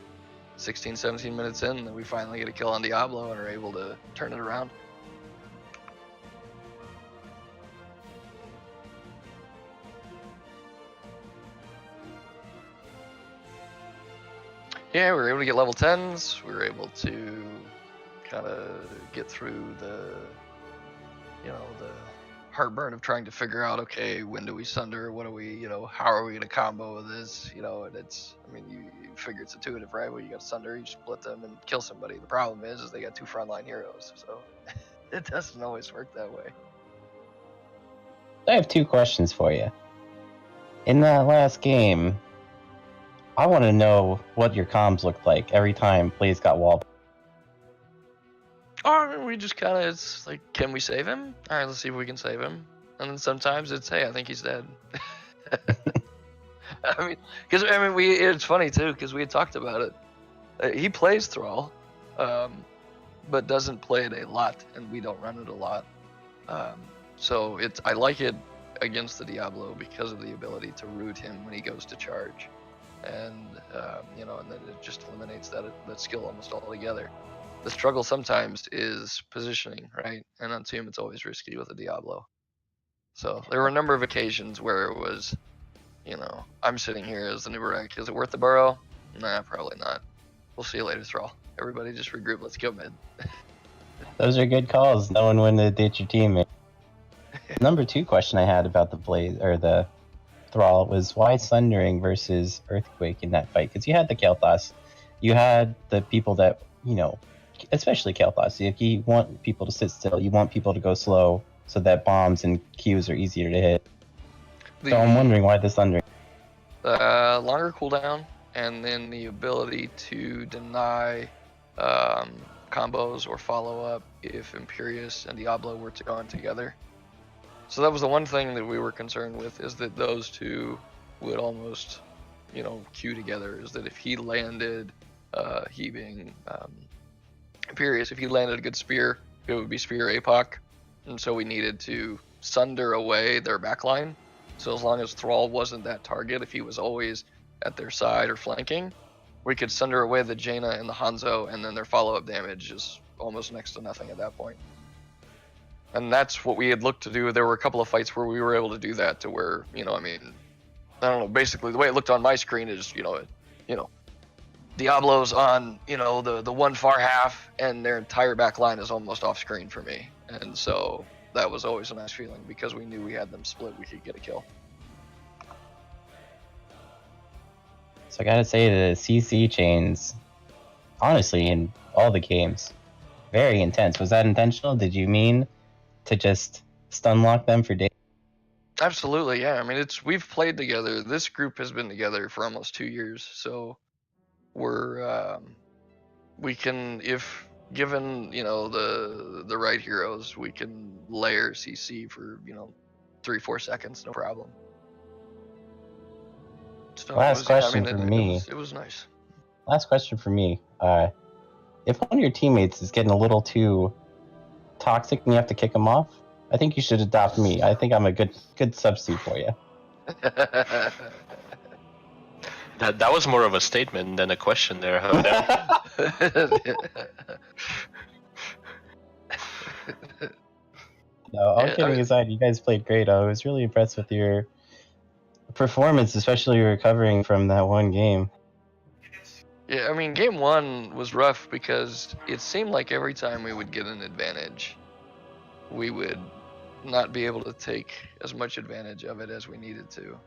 16, 17 minutes in that we finally get a kill on Diablo and are able to turn it around. Yeah, we were able to get level 10s. We were able to kind of get through the heartburn of trying to figure out, okay, when do we sunder? What do we, how are we going to combo this? And it's, I mean, you figure it's intuitive, right? Well, you got sunder, you split them and kill somebody. The problem is they got 2 frontline heroes, so it doesn't always work that way. I have 2 questions for you. In that last game, I want to know what your comms looked like every time plays got walled. Oh, I mean, we just kind of, it's like, can we save him? All right, let's see if we can save him. And then sometimes it's, hey, I think he's dead. It's funny too, because we had talked about it. He plays Thrall, but doesn't play it a lot, and we don't run it a lot. So I like it against the Diablo because of the ability to root him when he goes to charge, and and then it just eliminates that skill almost altogether. The struggle sometimes is positioning, right? And on Tomb, it's always risky with a Diablo. So there were a number of occasions where it was, I'm sitting here as the Nubarek. Is it worth the burrow? Nah, probably not. We'll see you later, Thrall. Everybody just regroup. Let's go mid. Those are good calls, knowing when to ditch your teammate. Number 2 question I had about the Blaze, or the Thrall, was why Sundering versus Earthquake in that fight? Because you had the Kael'thas. You had the people that, especially Kael'thas, if you want people to sit still, you want people to go slow so that bombs and Qs are easier to hit. So I'm wondering why the Thunder. Longer cooldown, and then the ability to deny combos or follow up if Imperius and Diablo were to go in together. So that was the one thing that we were concerned with, is that those two would almost, queue together. Is that if he landed, he being Imperius, if he landed a good spear, it would be spear APOC, and so we needed to sunder away their backline. So as long as Thrall wasn't that target, if he was always at their side or flanking, we could sunder away the Jaina and the Hanzo, and then their follow-up damage is almost next to nothing at that point. And that's what we had looked to do. There were a couple of fights where we were able to do that, to where, I don't know, basically the way it looked on my screen is, Diablo's on, the one far half, and their entire back line is almost off screen for me. And so that was always a nice feeling, because we knew we had them split, we could get a kill. So I gotta say, the CC chains, honestly, in all the games, very intense. Was that intentional? Did you mean to just stun lock them for days? Absolutely, yeah. We've played together. This group has been together for almost 2 years, so we can, if given the right heroes, we can layer CC for 3-4 seconds, no problem. So Last question for me. It was nice. Last question for me. If one of your teammates is getting a little too toxic and you have to kick him off, I think you should adopt me. I think I'm a good substitute for you. That was more of a statement than a question there, Hoda. No, all kidding aside, you guys played great. I was really impressed with your performance, especially recovering from that one game. Yeah, game 1 was rough because it seemed like every time we would get an advantage, we would not be able to take as much advantage of it as we needed to.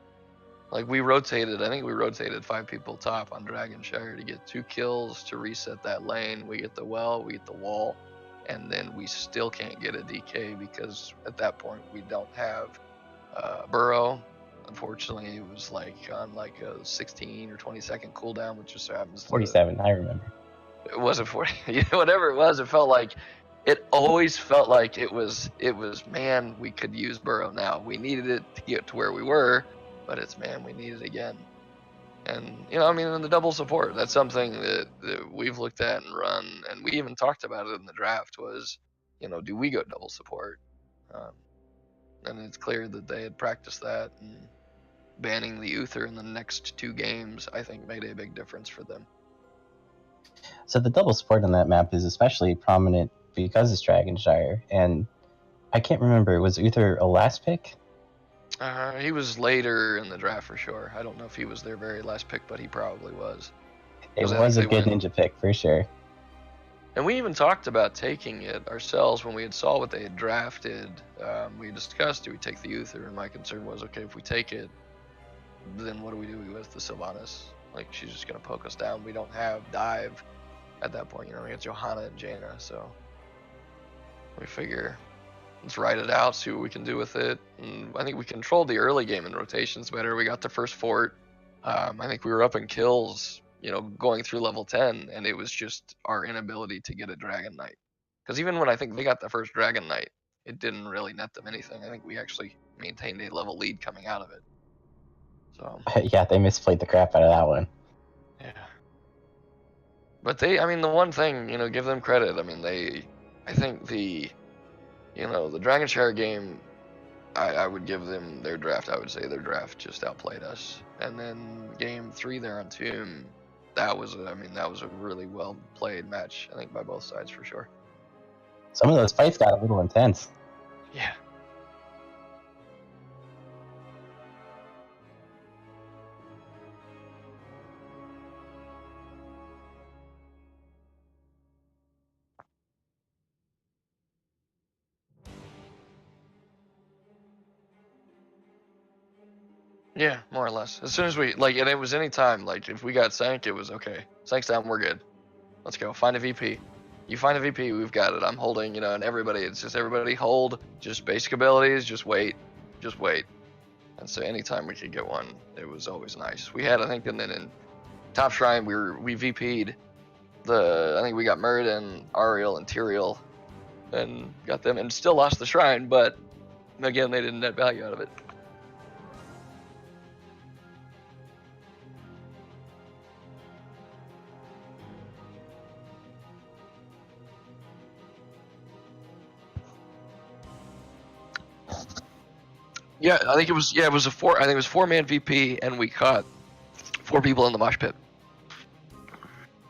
Like, I think we rotated 5 people top on Dragonshire to get 2 kills to reset that lane. We get the well, we get the wall, and then we still can't get a DK because at that point we don't have Burrow. Unfortunately, it was on a 16 or 20 second cooldown, which just happens 47, I remember. It wasn't 40, whatever it was. It felt like it always felt like it was man, we could use Burrow now. We needed it to get to where we were, but it's man, we need it again. And I mean, in the double support, that's something that we've looked at and run, and we even talked about it in the draft. Was do we go double support? And it's clear that they had practiced that, and banning the Uther in the next 2 games, I think, made a big difference for them. So the double support on that map is especially prominent because it's Dragonshire, and I can't remember, was Uther a last pick? He was later in the draft for sure. I don't know if he was their very last pick, but he probably was. It was a good ninja pick for sure. And we even talked about taking it ourselves when we had saw what they had drafted. We discussed, do we take the Uther? And my concern was, okay, if we take it, then what do we do with the Sylvanas? Like, she's just going to poke us down. We don't have dive at that point. We got Johanna and Jaina, so we figure let's ride it out, see what we can do with it. And I think we controlled the early game in rotations better. We got the first fort. I think we were up in kills, going through level 10, and it was just our inability to get a Dragon Knight. Because even when I think they got the first Dragon Knight, it didn't really net them anything. I think we actually maintained a level lead coming out of it. So yeah, they misplayed the crap out of that one. Yeah. But the one thing, give them credit. I think the Dragonshire game, I would give them their draft. I would say their draft just outplayed us. And then game 3 there on Tomb, that was a really well played match, I think, by both sides for sure. Some of those fights got a little intense. Yeah. Yeah, more or less. As soon as we, and it was any time, if we got Sank, it was okay. Sank's down, we're good. Let's go, find a VP. You find a VP, we've got it. I'm holding, and it's just everybody hold, just basic abilities, just wait. And so anytime we could get one, it was always nice. We had, I think, and then in Top Shrine, we VP'd I think we got Muradin, Ariel, and Tyrael, and got them, and still lost the Shrine, but again, they didn't net value out of it. Yeah, I think it was. Yeah, it was a 4-man VP, and we caught 4 people in the mosh pit.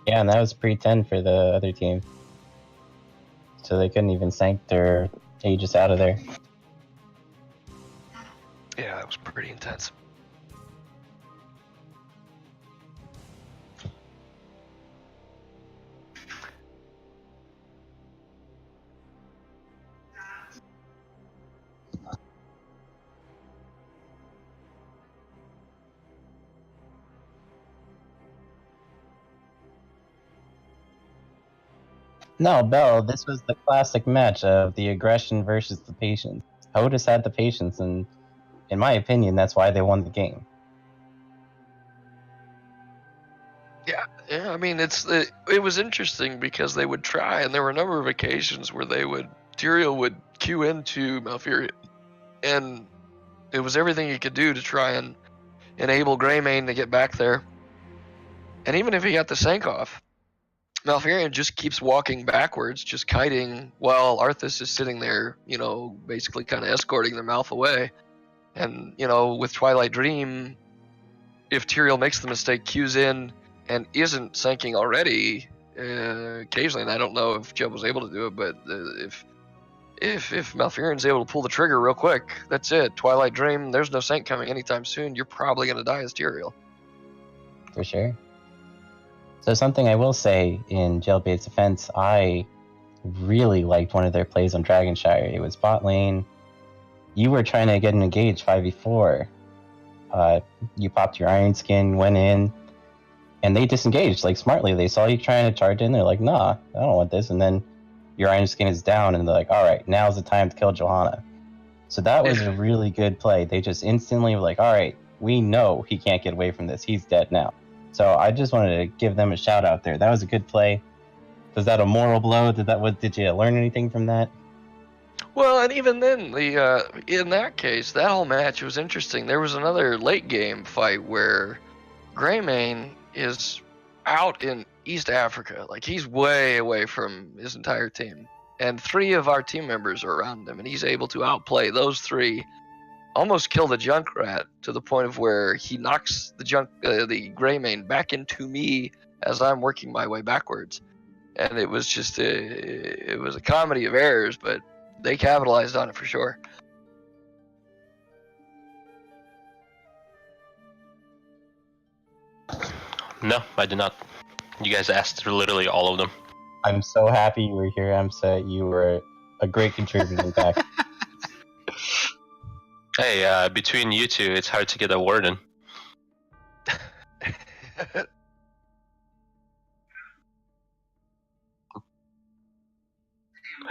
Yeah, and that was pre-10 for the other team, so they couldn't even sank their Aegis out of there. Yeah, that was pretty intense. No, Bell, this was the classic match of the aggression versus the patience. Hotus had the patience, and in my opinion, that's why they won the game. Yeah. It was interesting because they would try, and there were a number of occasions where Tyrael would queue into Malfurion, and it was everything he could do to try and enable Greymane to get back there. And even if he got the sank off, Malfurion just keeps walking backwards, just kiting, while Arthas is sitting there, basically kind of escorting their mouth away. And, with Twilight Dream, if Tyrael makes the mistake, queues in, and isn't sanking already, occasionally, and I don't know if Jeb was able to do it, but if Malfurion's able to pull the trigger real quick, that's it. Twilight Dream, there's no sank coming anytime soon, you're probably going to die as Tyrael. For sure. So something I will say in Jailbait's defense, I really liked one of their plays on Dragonshire. It was bot lane. You were trying to get an engage 5v4. You popped your Iron Skin, went in, and they disengaged, smartly. They saw you trying to charge in, they're like, nah, I don't want this. And then your Iron Skin is down, and they're like, alright, now's the time to kill Johanna. So that was a really good play. They just instantly were like, alright, we know he can't get away from this. He's dead now. So I just wanted to give them a shout out there. That was a good play. Was that a moral blow? Did you learn anything from that? Well, and even then, in that case, that whole match was interesting. There was another late game fight where Greymane is out in East Africa. Like, he's way away from his entire team. And 3 of our team members are around him, and he's able to outplay those 3, almost kill the Junkrat to the point of where he knocks the Greymane back into me as I'm working my way backwards. And it was just it was a comedy of errors, but they capitalized on it for sure. No, I did not. You guys asked literally all of them. I'm so happy you were here, Amsa. You were a great contributing factor. Hey, between you two, it's hard to get a word in.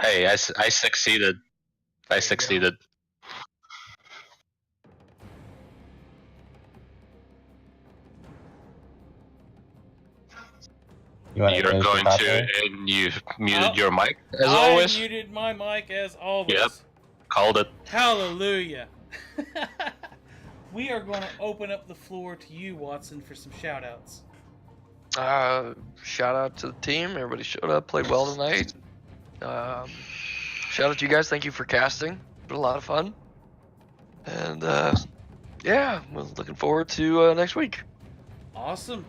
Hey, I succeeded. I succeeded. You're going to, and you muted your mic as always. I muted my mic as always. Yep, called it. Hallelujah. We are going to open up the floor to you, Watson, for some shout-outs. Shout out to the team. Everybody showed up, played well tonight. Shout out to you guys. Thank you for casting. It's been a lot of fun. And yeah, we're looking forward to next week. Awesome.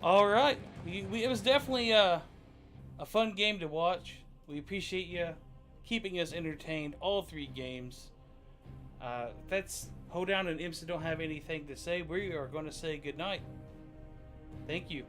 All right. It was definitely a fun game to watch. We appreciate you keeping us entertained all 3 games. That's Hoedown and Imsa don't have anything to say. We are going to say goodnight. Thank you.